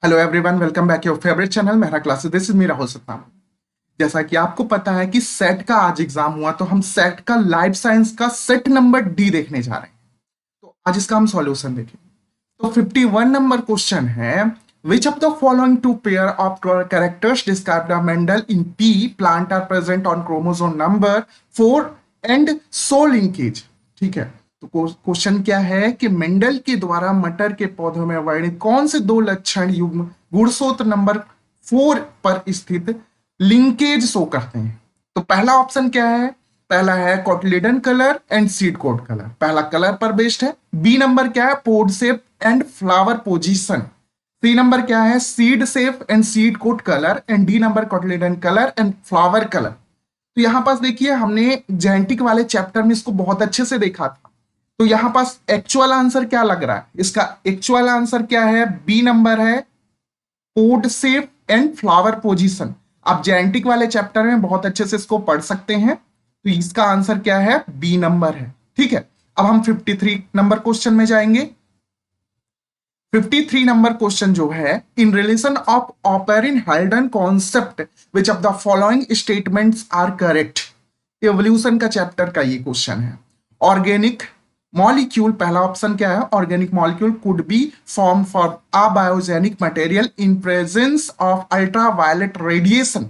Hello everyone, welcome back your favourite channel Mera classes. This is me Rahul Satnam. जैसा कि आपको पता है कि सेट का आज एग्जाम हुआ, तो हम सेट का लाइफ साइंस का सेट नंबर डी देखने जा रहे हैं। तो आज इसका हम सॉल्यूशन देखेंगे। तो 51 नंबर क्वेश्चन है, which of the following two pair of characters describe the Mendel in pea plant are present on chromosome number 4 and so linkage. ठीक है, तो क्वेश्चन क्या है कि मेंडल के द्वारा मटर के पौधों में वर्णित कौन से दो लक्षण युग्म गुणसूत्र नंबर 4 पर स्थित लिंकेज शो करते हैं। तो पहला ऑप्शन क्या है? पहला है cotyledon colour and seed coat colour, पहला कलर पर बेस्ड है। बी नंबर क्या है? Pod shape and flower position. C number क्या है? Seed shape and seed coat colour. And D number cotyledon colour and flower colour. तो यहां पास देखिए, हमने जेनेटिक वाले चैप्टर में इसको बहुत अच्छे से देखा था। तो यहां पास एक्चुअल आंसर क्या लग रहा है? इसका एक्चुअल आंसर क्या है? बी नंबर है, pod shape and flower position. आप जेनेटिक वाले चैप्टर में बहुत अच्छे से इसको पढ़ सकते हैं। तो इसका आंसर क्या है? बी नंबर है। ठीक है, अब हम 53 नंबर क्वेश्चन में जाएंगे। 53 नंबर क्वेश्चन जो है, in relation of Oparin Haldane concept which of the following statements are correct. Evolution का चैप्टर का ये क्वेश्चन है। ऑर्गेनिक मॉलिक्यूल, पहला ऑप्शन क्या है? Organic molecule could be form for a biogenic material in presence of ultraviolet radiation.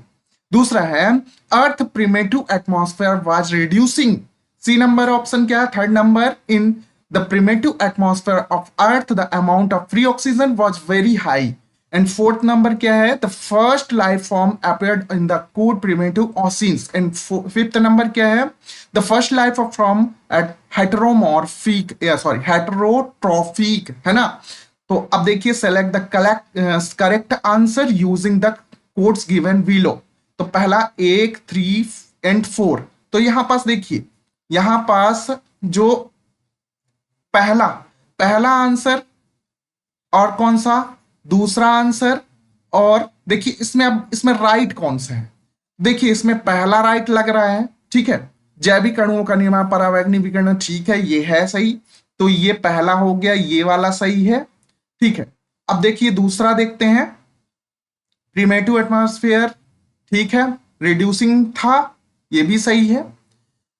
दूसरा है, earth primitive atmosphere was reducing. C number option क्या है? Third number, in the primitive atmosphere of earth the amount of free oxygen was very high. And fourth number क्या है? The first life form appeared in the cold primitive oceans. And fifth number क्या है? The first life form at heteromorphic, heterotrophic, है ना? तो अब देखिए, select the correct answer using the codes given below. तो पहला 1, 3 and 4। तो यहां पास देखिए, यहां पास जो पहला पहला आंसर और कौन सा दूसरा आंसर, और देखिए इसमें, अब इसमें राइट कौन सा है? देखिए इसमें पहला राइट लग रहा है। ठीक है, जैविक अणुओं का निर्माण, परावैज्ञानिक विकिरण, ठीक है ये है सही। तो ये पहला हो गया, ये वाला सही है। ठीक है, अब देखिए दूसरा देखते हैं। प्रीमेटिव एटमॉस्फेयर, ठीक है, रिड्यूसिंग था, ये भी सही है।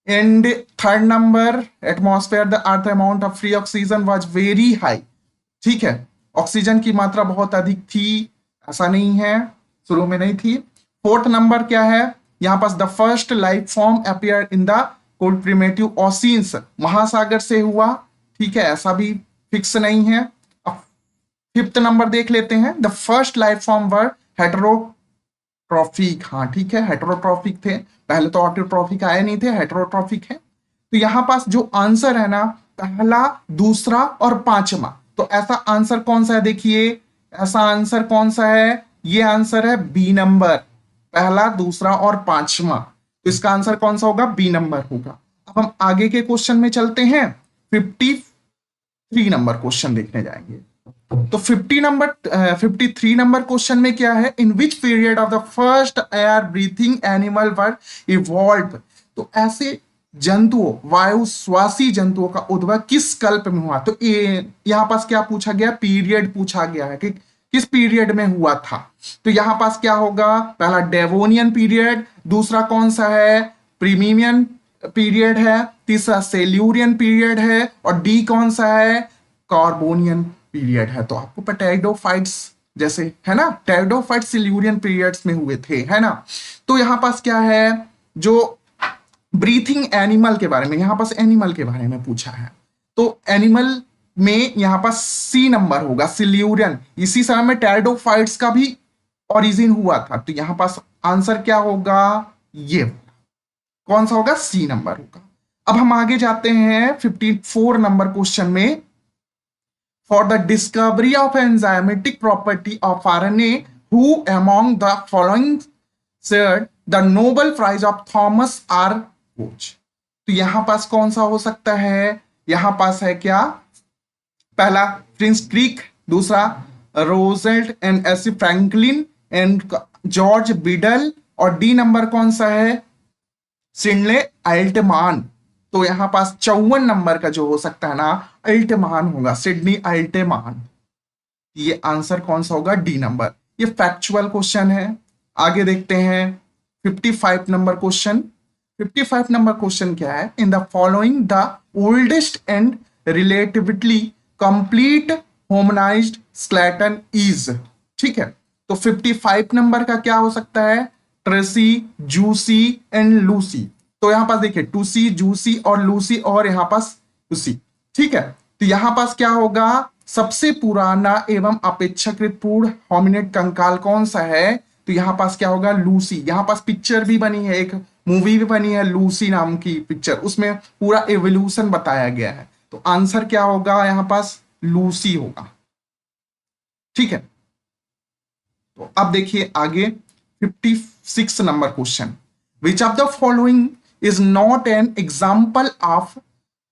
And third number, atmosphere the earth amount of free oxygen was very high. ठीक है, ऑक्सीजन की मात्रा बहुत अधिक थी, ऐसा नहीं है, शुरू में नहीं थी। फोर्थ नंबर क्या है? यहां पास the first life form appear in the cold primitive oceans, महासागर से हुआ। ठीक है, ऐसा भी फिक्स नहीं है। अब फिफ्थ नंबर देख लेते हैं। The first life form were heterotrophic. हाँ ठीक है, हेटेरोट्रॉफिक थे, पहले तो ऑटोट्रॉफिक आए नहीं थे, हेटेरोट्रॉफिक है। तो यहां पास जो आंसर है ना, पहला, दूसरा और पांचवा, तो ऐसा आंसर कौन सा है? देखिए ऐसा आंसर कौन सा है? ये आंसर है बी नंबर, पहला, दूसरा और पांचवा। तो इसका आंसर कौन सा होगा? बी नंबर होगा। अब हम आगे के क्वेश्चन में चलते हैं। 53 नंबर क्वेश्चन देखने जाएंगे। तो 53 नंबर क्वेश्चन में क्या है? In which period of the first air breathing animal were evolve. तो ऐसे जंतुओं, वायु श्वासी जंतुओं का उद्भव किस कल्प में हुआ? तो यहां पास क्या पूछा गया? पीरियड पूछा गया है कि किस पीरियड में हुआ था। तो यहां पास क्या होगा? पहला डेवोनियन पीरियड, दूसरा कौन सा है? प्रीमियन पीरियड है, तीसरा सेल्यूरियन पीरियड है, और डी कौन सा है? कार्बोनियन पीरियड है। तो आपको पता है टेरिडोफाइट्स जैसे है ना, टेरिडोफाइट सिल्यूरियन पीरियड्स में हुए थे, है ना। तो यहां पास क्या है? जो ब्रीथिंग एनिमल के बारे में, यहां पास एनिमल के बारे में पूछा है। तो एनिमल में यहां पास सी नंबर होगा, सिल्यूरियन। इसी समय में टेरिडोफाइट्स का भी ओरिजिन हुआ था। तो यहां पास आंसर क्या होगा? ये कौन सा होगा? सी नंबर होगा। अब हम आगे जाते हैं 54 नंबर क्वेश्चन में। For the discovery of enzymatic property of RNA, who among the following shared the Nobel Prize of Thomas R. Koch। तो यहां पास कौन सा हो सकता है? यहां पास है क्या? पहला प्रिंस क्रिक, दूसरा Rosalind and AC Franklin and George Beadle, और डी नंबर कौन सा है? Sidney Altman. तो यहां पास 54 नंबर का जो हो सकता है ना, अल्टमान होगा, सिडनी अल्टमान। ये आंसर कौन सा होगा, डी नंबर। ये फैक्चुअल क्वेश्चन है। आगे देखते हैं 55 नंबर क्वेश्चन। 55 नंबर क्वेश्चन क्या है, in the following the oldest and relatively complete hominid skeleton is. ठीक है, तो 55 नंबर का क्या हो सकता है, ट्रेसी, जूसी एंड लूसी। तो यहां पास देखिए टूसी, जूसी और लूसी, और यहां पास लूसी। ठीक है, तो यहां पास क्या होगा, सबसे पुराना एवं अपेक्षाकृत पूर्ण होमिनिड कंकाल कौन सा है, तो यहां पास क्या होगा, लूसी। यहां पास पिक्चर भी बनी है, एक मूवी भी बनी है लूसी नाम की पिक्चर, उसमें पूरा एवोल्यूशन बताया गया है। तो आंसर क्या होगा यहां पास, लूसी होगा। ठीक है, तो अब देखिए आगे 56 number question, which of the following is not an example of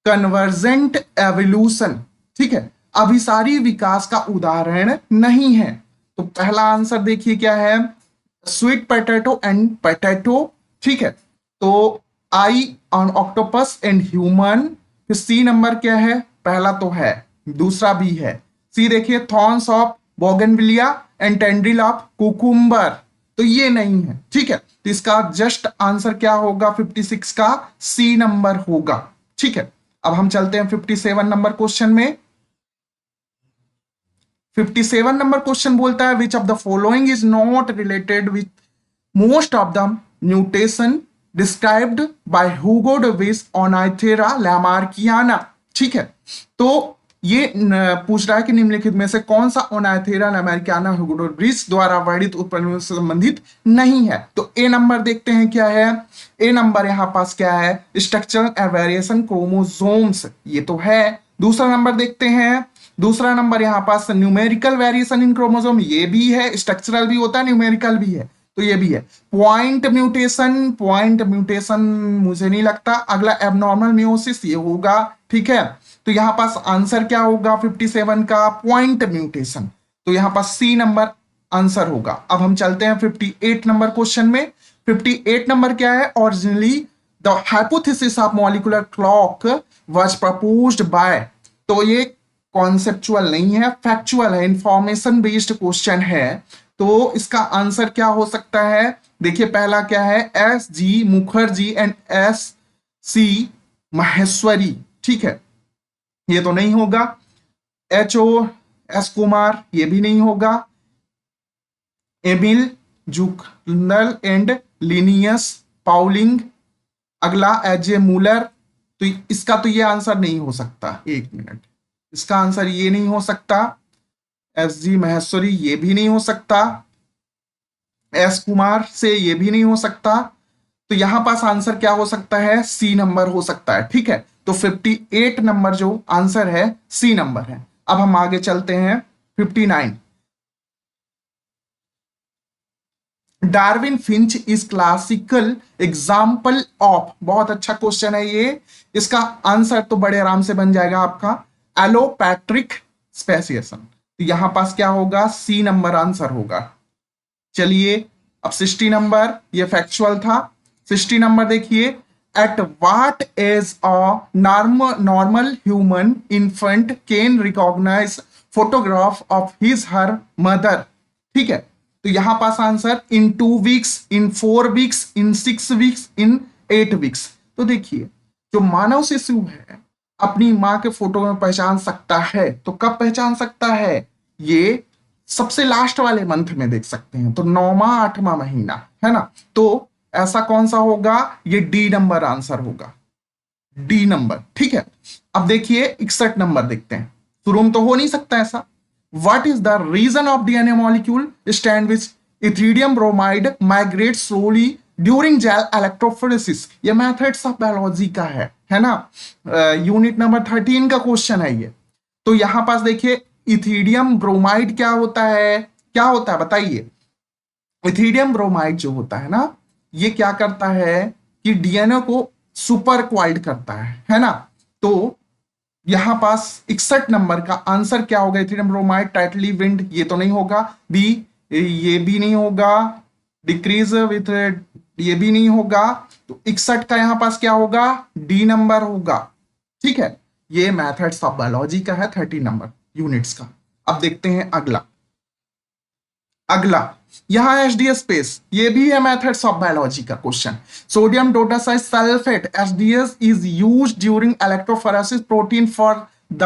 convergent evolution. ठीक है, अभिसारी विकास का उदाहरण नहीं है। तो पहला आंसर देखिए क्या है, स्वीट पोटैटो एंड पोटैटो। ठीक है, तो आई ऑन ऑक्टोपस एंड ह्यूमन। फिर सी नंबर क्या है, पहला तो है, दूसरा भी है। सी देखिए thorns of bougainvillea and tendril of cucumber. तो ये नहीं है। ठीक है, तो इसका जस्ट आंसर क्या होगा 56 का, सी नंबर होगा। ठीक है, अब हम चलते हैं 57 नंबर क्वेश्चन में। 57 नंबर क्वेश्चन बोलता है which of the following is not related with most of the mutation described bye Hugo day विस ओनाइथेरा लैमार्कियाना। ठीक है, तो ये पूछ रहा है कि निम्नलिखित में से कौन सा ओनाइथेरा लैमार्कियाना ह्यूगो डे विस द्वारा वर्णित उत्पन्न से संबंधित नहीं है। तो ए नंबर देखते हैं क्या है, ए नंबर यहां पास क्या है, स्ट्रक्चरल वेरिएशन क्रोमोसोम्स, ये तो है। दूसरा नंबर देखते हैं, दूसरा नंबर यहां पास न्यूमेरिकल वेरिएशन इन क्रोमोसोम, ये भी है, स्ट्रक्चरल भी होता है न्यूमेरिकल भी है, तो ये भी है। पॉइंट म्यूटेशन, पॉइंट म्यूटेशन मुझे नहीं लगता। अगला एबनॉर्मल मियोसिस, ये होगा। ठीक है, तो यहां पास आंसर क्या होगा 57 का, पॉइंट म्यूटेशन। तो यहां पास सी नंबर आंसर होगा। अब हम चलते हैं 58 नंबर क्वेश्चन में। 58 नंबर क्या है, originally the hypothesis of molecular clock was proposed by. तो ये कॉन्सेप्चुअल नहीं है, फैक्चुअल है, इंफॉर्मेशन बेस्ड क्वेश्चन है। तो इसका आंसर क्या हो सकता है, देखिए पहला क्या है, S G Mukherjee and S C Maheshwari. ठीक है, ये तो नहीं होगा। एच ओ एस कुमार, ये भी नहीं होगा। Emil Zuckerkandl and Linus Pauling. अगला एच ए मूलर। तो इसका तो ये आंसर नहीं हो सकता, एक मिनट, इसका आंसर ये नहीं हो सकता। एस जी महेश्वरी, ये भी नहीं हो सकता। एस कुमार से ये भी नहीं हो सकता। तो यहां पास आंसर क्या हो सकता है, सी नंबर हो सकता है। ठीक है, तो 58 नंबर जो आंसर है सी नंबर है। अब हम आगे चलते हैं 59। Darwin Finch is classical example of, बहुत अच्छा क्वेश्चन है ये। इसका आंसर तो बड़े आराम से बन जाएगा आपका, एलोपैट्रिक स्पेसिएशन। तो यहां पास क्या होगा, सी नंबर आंसर होगा। चलिए अब 60 नंबर, ये फैक्चुअल था। 60 नंबर देखिए, at what age a normal human infant can recognise photograph of his her mother. ठीक है, तो यहां पास answer in 2 weeks, in 4 weeks, in 6 weeks, in 8 weeks. तो देखिए जो मानव शिशु है अपनी मां के फोटो में पहचान सकता है, तो कब पहचान सकता है, ये सबसे लास्ट वाले मंथ में देख सकते हैं, तो 9वां 8वां महीना है ना। तो ऐसा कौन सा होगा, ये डी नंबर आंसर होगा, डी नंबर। ठीक है, अब देखिए 61 नंबर देखते हैं। शुरू में तो हो नहीं सकता ऐसा। What is the reason of DNA molecule strand which ethidium bromide migrate slowly during gel electrophoresis. ये मैथड्स ऑफ बायोलॉजी का है ना, यूनिट नंबर 13 का क्वेश्चन है ये। तो यहां पास देखिए इथीडियम ब्रोमाइड क्या होता है, क्या होता है बताइए। इथीडियम ब्रोमाइड जो होता है ना, ये क्या करता है कि डीएनए को सुपर क्वाइल्ड करता है ना। तो यहां पास 61 नंबर का आंसर क्या होगा, इथीडियम ब्रोमाइड टाइटली विंड, ये तो नहीं होगा। बी, ये भी नहीं होगा। डिक्रीज विथ, ये भी नहीं होगा। तो 61 का यहां पास क्या होगा, डी नंबर होगा। ठीक है, ये मैथड्स ऑफ बायोलॉजी का है 30 नंबर यूनिट्स का। अब देखते हैं अगला। यहां एचडीएस स्पेस, ये भी है मेथड्स ऑफ बायोलॉजी का question. Sodium dodecyl sulphate HDS is used during electrophoresis protein for the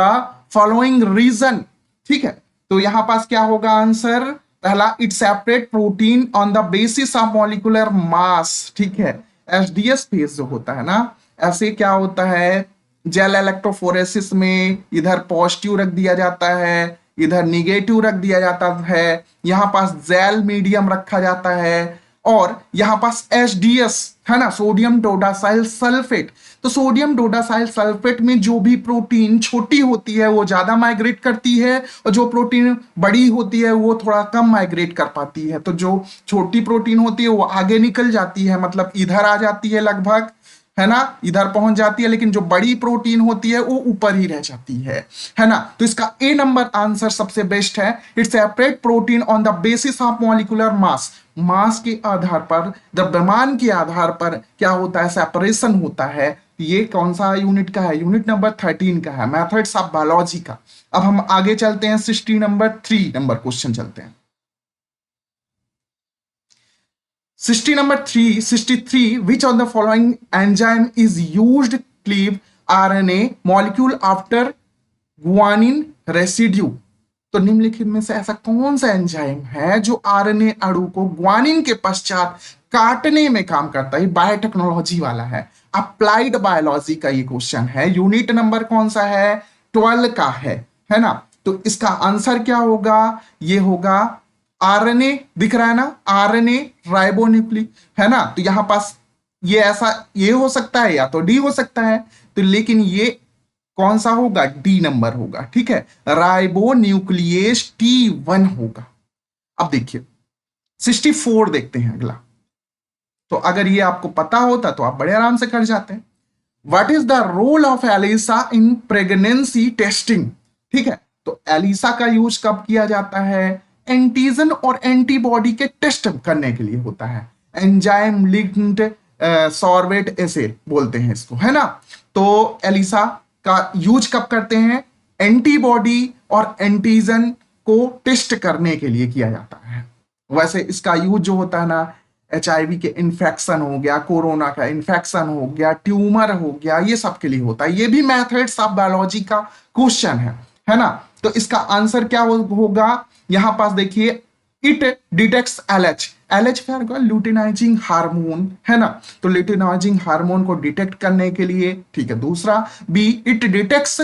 following reason. ठीक है, तो यहां पास क्या होगा आंसर? पहला, it separate protein on the basis of molecular mass. ठीक है, एचडीएस स्पेस जो होता है ना, ऐसे क्या होता है, जेल इलेक्ट्रोफोरेसिस में इधर पॉजिटिव रख दिया जाता है, इधर निगेटिव रख दिया जाता है, यहां पास जेल मीडियम रखा जाता है, और यहां पास एचडीएस है ना, सोडियम डोडासाइल सल्फेट। तो सोडियम डोडासाइल सल्फेट में जो भी प्रोटीन छोटी होती है वो ज्यादा माइग्रेट करती है, और जो प्रोटीन बड़ी होती है वो थोड़ा कम माइग्रेट कर पाती है। तो जो छोटी प्रोटीन होती है वो आगे निकल जाती है, मतलब इधर आ जाती है लगभग, है ना, इधर पहुंच जाती है, लेकिन जो बड़ी प्रोटीन होती है वो ऊपर ही रह जाती है ना। तो इसका ए नंबर आंसर सबसे बेस्ट है। It separate protein on the basis of molecular mass. Mass के आधार पर, द्रव्यमान के आधार पर क्या होता है, सेपरेशन होता है। ये कौन सा यूनिट का है? यूनिट नंबर 13 का है, मेथड्स ऑफ बायोलॉजी का। अब हम आगे चलते हैं, 63 नंबर क्वेश्चन चलते हैं। 63, which of the following enzyme is used cleave RNA molecule after guanine residue? तो निम्नलिखित में से ऐसा कौन सा एंजाइम है जो आरएनए अणु को ग्वानिन के पश्चात काटने में काम करता है? बायोटेक्नोलॉजी वाला है, अप्लाइड बायोलॉजी का ये क्वेश्चन है। यूनिट नंबर कौन सा है? 12 का है ना। तो इसका आंसर क्या होगा? ये होगा आरएनए, दिख रहा है ना, आरएनए राइबोन्यूक्लिक, है ना। तो यहां पास ये ऐसा, ये हो सकता है या तो डी हो सकता है, तो लेकिन ये कौन सा होगा? डी नंबर होगा। ठीक है, राइबोन्यूक्लियेज T1 होगा। अब देखिए 64 देखते हैं अगला। तो अगर ये आपको पता होता तो आप बड़े आराम से कर जाते हैं। What is the role of ELISA in pregnancy testing? ठीक है, तो एलिसा का यूज कब किया जाता है? एंटीजन और एंटीबॉडी के टेस्ट करने के लिए होता है। एंजाइम लिंक्ड सॉर्बेट एसे बोलते हैं इसको, है ना। तो एलिसा का यूज कब करते हैं? एंटीबॉडी और एंटीजन को टेस्ट करने के लिए किया जाता है। वैसे इसका यूज जो होता है ना, HIV के इन्फेक्शन हो गया, कोरोना का इन्फेक्शन हो गया, ट्यूमर हो गया, ये सब के लिए होता है। ये भी मेथड्स ऑफ बायोलॉजी का क्वेश्चन है ना। तो इसका आंसर क्या होगा? यहां पास देखिए, इट डिटेक्ट्स LH क्या होगा? ल्यूटिनाइजिंग हार्मोन, है ना। तो ल्यूटिनाइजिंग हार्मोन को डिटेक्ट करने के लिए, ठीक है। दूसरा B, it detects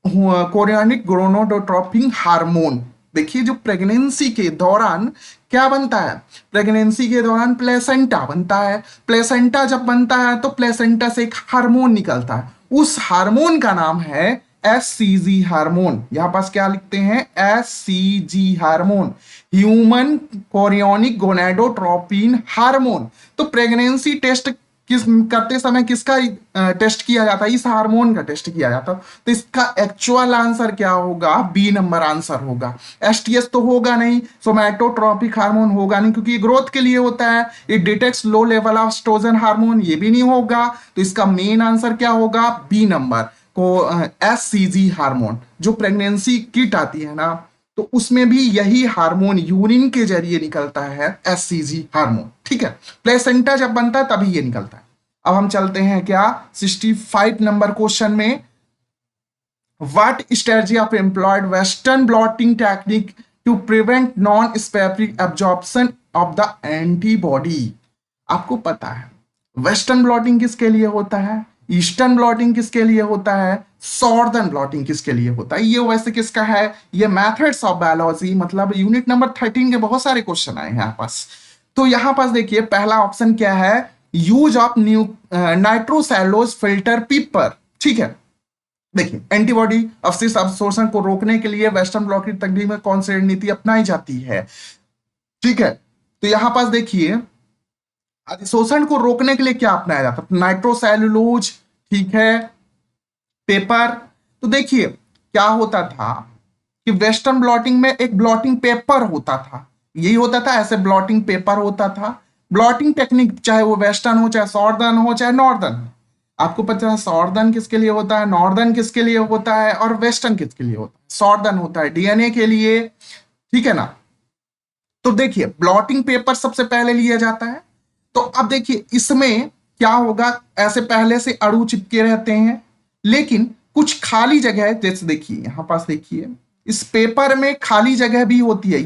chorionic gonadotropin hormone. देखिए जो प्रेगनेंसी के दौरान क्या बनता है? प्रेगनेंसी के दौरान प्लेसेंटा बनता है। प्लेसेंटा जब बनता है तो प्लेसेंटा से एक हार्मोन निकलता है, उस हार्मोन का नाम है SCG हार्मोन। यहां पास क्या लिखते हैं? SCG hormone, human chorionic gonadotropin hormone. तो प्रेगनेंसी टेस्ट किस करते समय किसका टेस्ट किया जाता है? इस हार्मोन का टेस्ट किया जाता है। तो इसका एक्चुअल आंसर क्या होगा? बी नंबर आंसर होगा। STS तो होगा नहीं, सोमैटोट्रोपिक हार्मोन होगा नहीं, क्योंकि ये ग्रोथ के लिए होता है। It detects low level of oestrogen hormone, ये भी नहीं होगा। तो इसका मेन आंसर क्या होगा? बी नंबर को SCG हार्मोन। जो प्रेगनेंसी किट आती है ना, तो उसमें भी यही हार्मोन यूरिन के जरिए निकलता है, SCG हार्मोन। ठीक है, प्लेसेंटा जब बनता है तभी ये निकलता है। अब हम चलते हैं क्या 65 नंबर क्वेश्चन में। What strategy of employed western blotting technique to prevent non specific absorption of the antibody? आपको पता है वेस्टर्न ब्लॉटिंग किसके लिए होता है, ईस्टर्न ब्लॉटिंग किसके लिए होता है, सॉर्दर्न ब्लॉटिंग किसके लिए होता है? ये वैसे किसका है? ये मेथड्स ऑफ बायोलॉजी, मतलब यूनिट नंबर 13 के बहुत सारे क्वेश्चन आए हैं यहाँ पास। तो यहां पास देखिए पहला ऑप्शन क्या है? Use of nitrocellulose filter paper. ठीक है, देखिए एंटीबॉडी अवशिष्ट अवशोषण को रोकने के लिए वेस्टर्न ब्लॉटिंग तकनीक में कौन सी रणनीति अपनाई जाती है? ठीक है, तो यहां पास देखिए अधिशोषण को रोकने के लिए क्या अपनाया जाता है? नाइट्रोसेलुलोज, ठीक है, पेपर। तो देखिए क्या होता था कि वेस्टर्न ब्लॉटिंग में एक ब्लॉटिंग पेपर होता था, यही होता था, ऐसे ब्लॉटिंग पेपर होता था। ब्लॉटिंग टेक्निक चाहे वो वेस्टर्न हो, चाहे सॉर्दर्न हो, चाहे नॉर्दर्न, आपको पता है सॉर्दर्न किसके लिए होता है, नॉर्दर्न किसके लिए होता है, और वेस्टर्न किसके लिए होता है? सॉर्दर्न होता है डीएनए के लिए, ठीक है ना। तो देखिए ब्लॉटिंग पेपर सबसे पहले लिया जाता है। तो अब देखिए इसमें क्या होगा, ऐसे पहले से अणु चिपके रहते हैं, लेकिन कुछ खाली जगह है, जैसे देखिए यहां पास देखिए इस पेपर में खाली जगह भी होती है।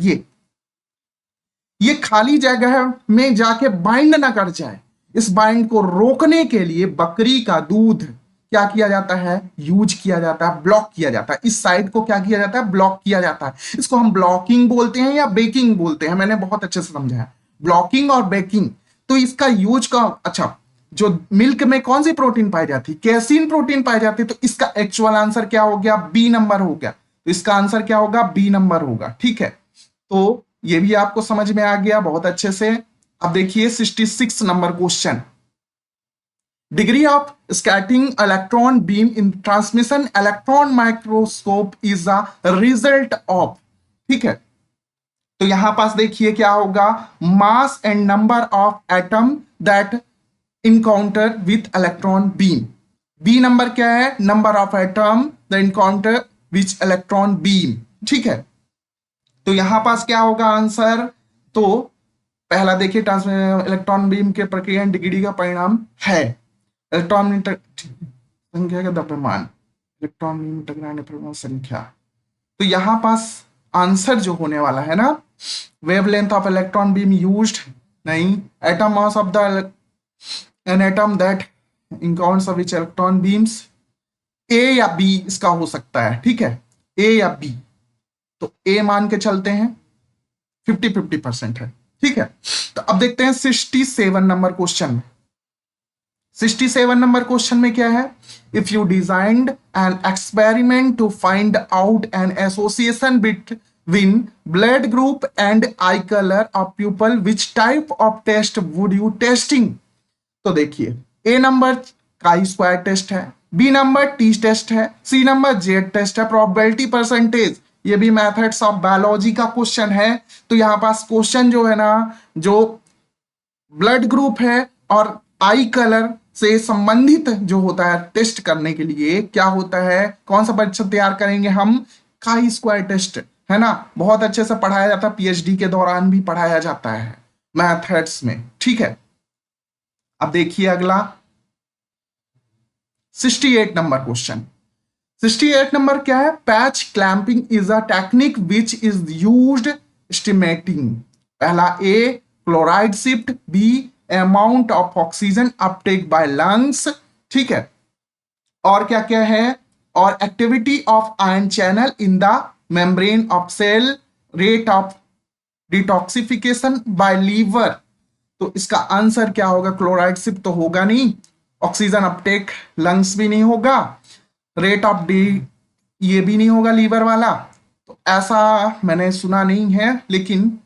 ये खाली जगह में जाके बाइंड ना कर जाए, इस बाइंड को रोकने के लिए बकरी का दूध क्या किया जाता है, यूज किया जाता है, ब्लॉक किया जाता है। इस साइड को क्या किया जाता है, ब्लॉक किया जाता है। इसको हम ब्लॉकिंग बोलते हैं या बेकिंग बोलते हैं, मैंने बहुत अच्छे से समझाया, ब्लॉकिंग और बेकिंग। तो इसका यूज का, अच्छा, जो मिल्क में कौन सी प्रोटीन पाई जाती है, कैसीन प्रोटीन पाई जाती है। तो इसका एक्चुअल आंसर क्या हो गया, बी नंबर हो गया। तो इसका आंसर क्या होगा, बी नंबर होगा, ठीक है। तो ये भी आपको समझ में आ गया बहुत अच्छे से। अब देखिए 66 number question, degree of scattering electron beam in transmission electron microscope is the result of, ठीक है। तो यहां पास देखिए क्या होगा, mass and number of atom that encounter with electron beam. B number क्या है, number of atom the encounter with electron beam, ठीक है। तो यहां पास क्या होगा आंसर, तो पहला देखिए इलेक्ट्रॉन बीम के प्रक्रिया डिग्री का परिणाम है इलेक्ट्रॉन संख्या का द्रव्यमान, इलेक्ट्रॉन बीम टकराने पर संख्या। तो यहां पास आंसर जो होने वाला है ना, wavelength of electron beam used, नहीं, atom mass of the an atom that encounters which electron beams, A या बी इसका हो सकता है, ठीक है, ए या बी। तो ए मान के चलते हैं, 50-50% है, ठीक है। तो अब देखते हैं 67 नंबर क्वेश्चन में। 67 नंबर क्वेश्चन में क्या है, if you designed an experiment to find out an association between blood group and eye colour of people, which type of test would you testing. तो देखिए A number chi square test है, B number T test है, C number Z test है, probability percentage, ये भी methods of biology का question है। तो यहां पास क्वेश्चन जो है ना, जो ब्लड ग्रुप है और आई कलर से संबंधित जो होता है टेस्ट करने के लिए क्या होता है, कौन सा परीक्षण तैयार करेंगे हम, काई स्क्वायर टेस्ट, है ना। बहुत अच्छे से पढ़ाया जाता है, पीएचडी के दौरान भी पढ़ाया जाता है मैथड्स में, ठीक है। अब देखिए अगला 68 नंबर क्वेश्चन। 68 नंबर क्या है, patch clamping is a technique which is used estimating. पहला A chloride shift, B amount of oxygen uptake by lungs, ठीक है। और क्या क्या है, और activity of ion channel in the membrane of cell, rate of detoxification by liver. तो इसका आंसर क्या होगा, क्लोराइड शिफ्ट तो होगा नहीं, ऑक्सीजन अपटेक लंग्स भी नहीं होगा, रेट ऑफ डी ये भी नहीं होगा लीवर वाला। तो ऐसा मैंने सुना नहीं है, लेकिन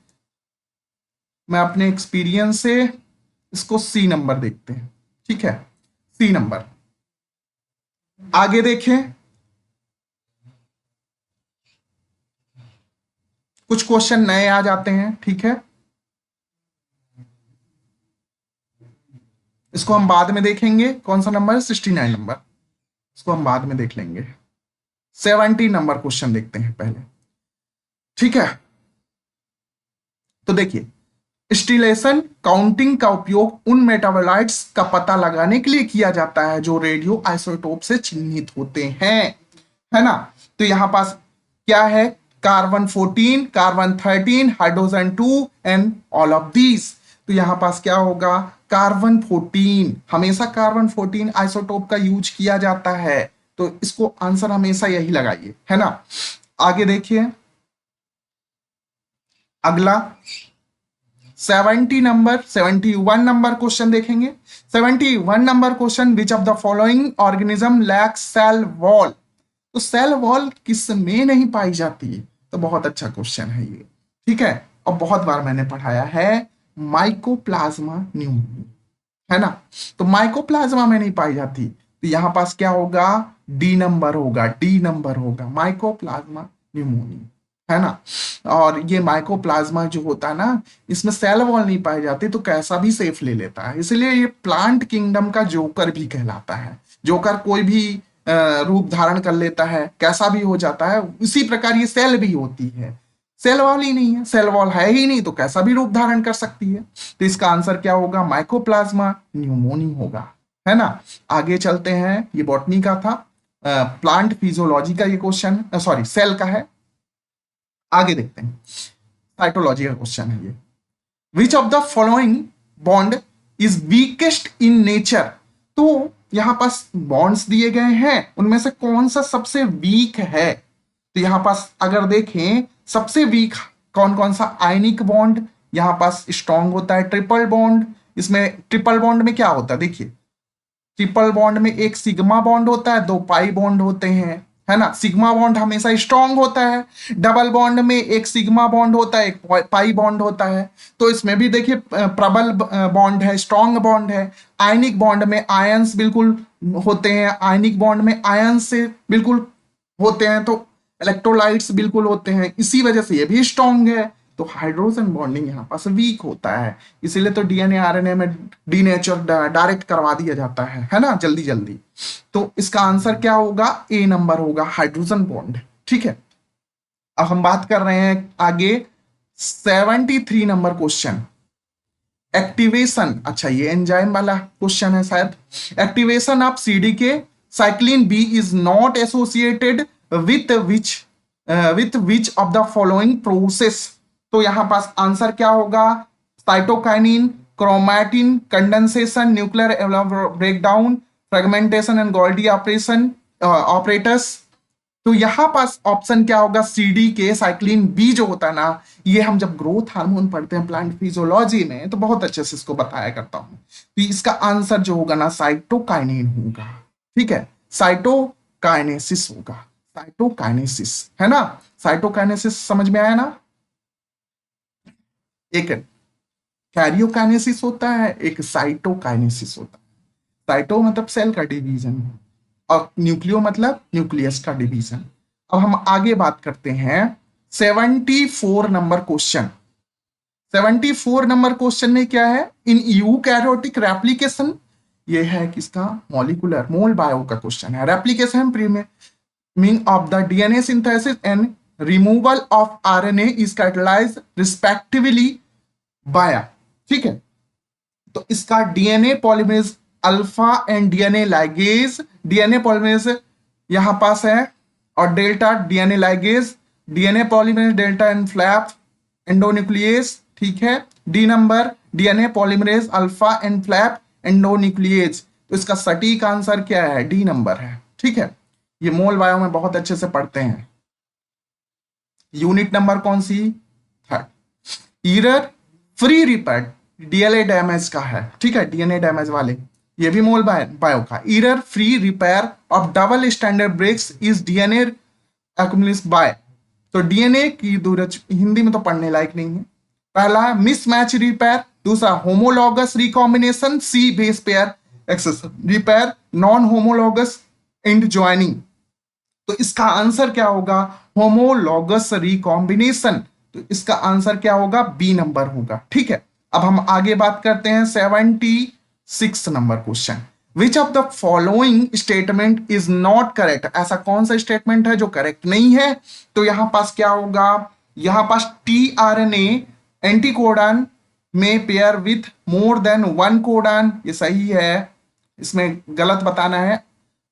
मैं अपने एक्सपीरियंस से इसको सी नंबर देखते हैं, ठीक है, सी नंबर। आगे देखें, कुछ क्वेश्चन नए आ जाते हैं, ठीक है, इसको हम बाद में देखेंगे। कौन सा नंबर है, 69 नंबर, इसको हम बाद में देख लेंगे। 70 नंबर क्वेश्चन देखते हैं पहले, ठीक है। तो देखिए स्टिलेशन काउंटिंग का उपयोग उन मेटाबोलाइट्स का पता लगाने के लिए किया जाता है जो रेडियो आइसोटोप से चिन्हित होते हैं, है ना। तो यहां पास क्या है, carbon 14, carbon 13, hydrogen 2 and all of these. तो यहां पास क्या होगा, कार्बन 14, हमेशा कार्बन 14 आइसोटोप का यूज किया जाता है। तो इसको आंसर हमेशा यही लगाइए, है ना। आगे देखिए अगला 71 नंबर क्वेश्चन देखेंगे। 71 number question, which of the following organism lacks cell wall. तो सेल वॉल किस में नहीं पाई जाती है, तो बहुत अच्छा क्वेश्चन है ये, ठीक है। और बहुत बार मैंने पढ़ाया है, माइकोप्लाज्मा न्यूमोनी, है ना। तो माइकोप्लाज्मा में नहीं पाई जाती, तो यहां पास क्या होगा, डी नंबर होगा, डी नंबर होगा, माइकोप्लाज्मा न्यूमोनी। है ना। और ये माइकोप्लाज्मा जो होता है ना, इसमें सेल वॉल नहीं पाए जाते तो कैसा भी सेफ ले लेता है, इसलिए ये प्लांट किंगडम का जोकर भी कहलाता है। जोकर कोई भी रूप धारण कर लेता है, कैसा भी हो जाता है, इसी प्रकार ये सेल भी होती है। सेल वॉल ही नहीं है, सेल वॉल है ही नहीं तो कैसा भी रूप धारण कर सकती है। तो इसका आंसर क्या होगा, माइकोप्लाज्मा न्यूमोनी होगा, है ना। आगे चलते हैं, ये बॉटनी का था। प्लांट फिजियोलॉजी का ये क्वेश्चन, सॉरी सेल का है। आगे देखते हैं, साइटोलॉजी का क्वेश्चन है ये। विच of the following bond is weakest in nature. तो यहां पास बॉन्ड्स दिए गए हैं, उनमें से कौन सा सबसे वीक है। तो यहां पास अगर देखें, सबसे वीक कौन कौन सा, आयनिक बॉन्ड यहां पास स्ट्रांग होता है। ट्रिपल बॉन्ड, इसमें ट्रिपल बॉन्ड में क्या होता है, देखिए ट्रिपल बॉन्ड में एक सिग्मा बॉन्ड होता है, दो पाई बॉन्ड होते हैं, है ना। सिग्मा बॉन्ड हमेशा स्ट्रांग होता है। डबल बॉन्ड में एक सिग्मा बॉन्ड होता है, एक पाई बॉन्ड होता है। तो इसमें भी देखिए प्रबल बॉन्ड है, स्ट्रांग बॉन्ड है। आयनिक बॉन्ड में आयंस बिल्कुल होते हैं, आयनिक बॉन्ड में आयंस से बिल्कुल होते हैं, तो इलेक्ट्रोलाइट्स बिल्कुल होते हैं, इसी वजह से ये भी स्ट्रांग है। तो हाइड्रोजन बॉन्डिंग यहाँ पास वीक होता है, इसीलिए तो डीएनए आरएनए में डीनेचर डायरेक्ट करवा दिया जाता है ना, जल्दी जल्दी। तो इसका आंसर क्या होगा, ए नंबर होगा, हाइड्रोजन बॉन्ड। ठीक है, अब हम बात कर रहे हैं आगे 73 नंबर क्वेश्चन, एक्टिवेशन। अच्छा, ये एंजाइम वाला क्वेश्चन है शायद। Activation of CDK cyclin B is not associated with which of the following process. तो यहां पास आंसर क्या होगा, cytokinin, chromatin, condensation, nuclear breakdown, fragmentation and Golgi operation operators. तो यहां पास ऑप्शन क्या होगा, सीडी के साइक्लिन बी जो होता है ना, ये हम जब ग्रोथ हार्मोन पढ़ते हैं प्लांट फिजियोलॉजी में तो बहुत अच्छे से इसको बताया करता हूं। तो इसका आंसर जो होगा ना, साइटोकाइनिन होगा। ठीक है, साइटोकाइनेसिस होगा, साइटोकाइनेसिस, है ना। साइटोकाइनेसिस समझ में आया ना। एक कैरियोकाइनेसिस होता है, एक साइटोकाइनेसिस होता है। साइटो मतलब सेल का डिवीजन, और न्यूक्लियो मतलब न्यूक्लियस का डिवीजन। अब हम आगे बात करते हैं 74 नंबर क्वेश्चन। 74 नंबर क्वेश्चन में क्या है, इन यूकैरियोटिक रेप्लिकेशन, ये है किसका, मॉलिक्यूलर मोल बायो का क्वेश्चन है। Replication priming of the DNA synthesis and removal of RNA is catalysed respectively by. ठीक है, तो इसका DNA polymerase alpha and DNA ligase, DNA polymerase यहां पास है, और delta DNA ligase, DNA polymerase delta and flap endonuclease. ठीक है, D number DNA polymerase alpha and flap endonuclease. तो इसका सटीक आंसर क्या है, डी नंबर है। ठीक है, ये मोल बायो में बहुत अच्छे से पढ़ते हैं। यूनिट नंबर कौन सी, third. Error free repair DNA damage का है। ठीक है, डीएनए डैमेज वाले, ये भी मोल बायो का। Error free repair of double standard breaks is DNA accumulation by. तो डीएनए की दूरज हिंदी में तो पढ़ने लायक नहीं है। पहला मिसमैच रिपेयर, दूसरा homologous recombination, C base pair excess repair, non homologous end joining. तो इसका आंसर क्या होगा, होमोलॉगस रिकॉम्बिनेशन। तो इसका आंसर क्या होगा, बी नंबर होगा। ठीक है, अब हम आगे बात करते हैं 76 number question. Which of the following statement is not correct. ऐसा कौन सा स्टेटमेंट है जो करेक्ट नहीं है। तो यहां पास क्या होगा, यहां पास टीआरएनए एंटीकोडन में pair with more than one codon, ये सही है, इसमें गलत बताना है।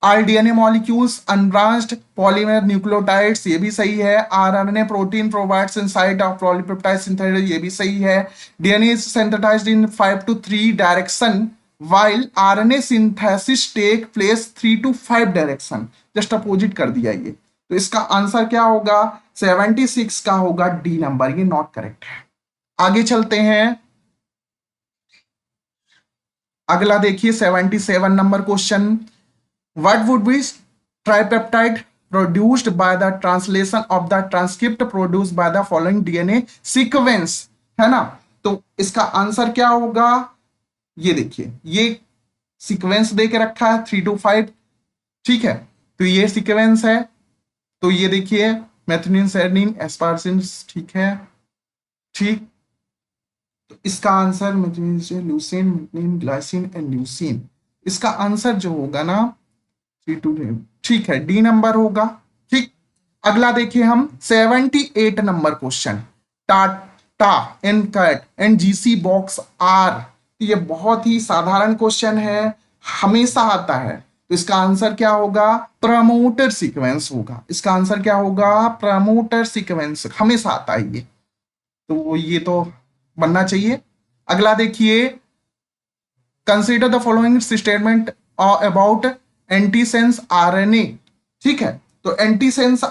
Are DNA molecules unbranched polymer nucleotides, ये भी सही है। RNA protein provides in site of polypeptide synthesis, ये भी सही है। DNA is synthesised in 5 to 3 direction while RNA synthesis take place 3 to 5 direction, just opposite कर दिया ये। तो इसका आंसर क्या होगा, 76 का होगा डी नंबर, ये नॉट करेक्ट है। आगे चलते हैं, अगला देखिए 77 number question. What would be tripeptide produced by the translation of the transcript produced by the following DNA sequence, है ना। तो इसका आंसर क्या होगा, ये देखिए, ये सीक्वेंस दे के रखा है 3 to 5। ठीक है, तो ये सीक्वेंस है, तो ये देखिए मेथिओनिन, सेरनिन, एस्पार्जिन, ठीक है, ठीक। तो इसका answer methionine, leucine, methionine, glycine and leucine, इसका आंसर जो होगा ना C2, ठीक है, डी नंबर होगा, ठीक। अगला देखिए हम 78 number question, TATA and CAAT and GC box are, ये बहुत ही साधारण क्वेश्चन है, हमेशा आता है। तो इसका आंसर क्या होगा? प्रमोटर सीक्वेंस होगा। इसका आंसर क्या होगा? प्रमोटर सीक्वेंस, हमेशा आता है ये, तो ये तो बनना चाहिए। अगला देखिए, consider the following statement about antisense RNA, ठीक है। तो antisense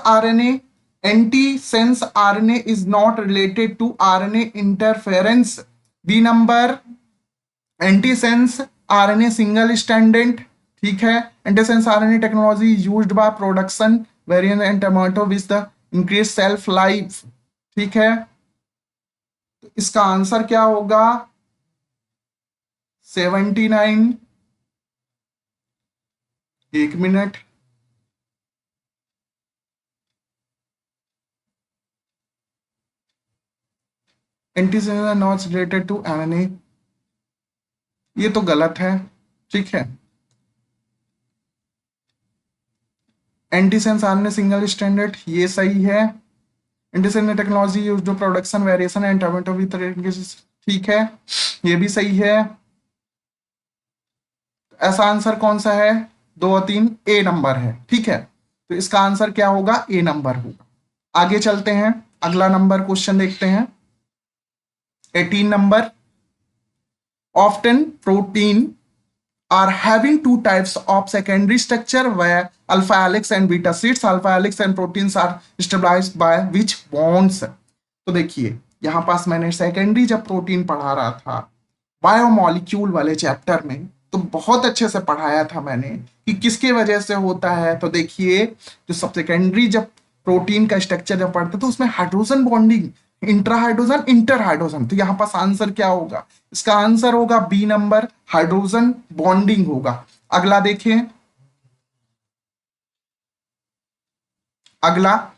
RNA is not related to RNA interference. B number, antisense RNA single stranded, ठीक है। Antisense RNA technology used by production variant and tomato with the increase shelf life, ठीक है। तो इसका answer क्या होगा? 79, एक minute, antisense not related to RNA, ये तो गलत है, ठीक है। एंटीसेंस आरएनए सिंगल स्टैंडर्ड, ये सही है। Antisense technology used to production variation and tomato with, ठीक है, ये भी सही है। ऐसा आंसर कौन सा है? 2 और 3, ए नंबर है, ठीक है। तो इसका आंसर क्या होगा? ए नंबर होगा। आगे चलते हैं, अगला नंबर क्वेश्चन देखते हैं, 18 number. Often protein are having two types of secondary structure where alpha helix and beta sheets. Alpha helix and proteins are stabilized by which bonds? तो देखिए, यहां पास मैंने सेकेंडरी जब प्रोटीन पढ़ा रहा था बायोमोलिक्यूल वाले चैप्टर में, तो बहुत अच्छे से पढ़ाया था मैंने कि किसके वजह से होता है। तो देखिए, जो सब सेकेंडरी जब प्रोटीन का स्ट्रक्चर जब पढ़ते तो उसमें hydrogen bonding, intra hydrogen, inter hydrogen, तो यहां पास आंसर क्या होगा? इसका आंसर होगा बी नंबर, हाइड्रोजन बॉन्डिंग होगा। अगला देखें, अगला,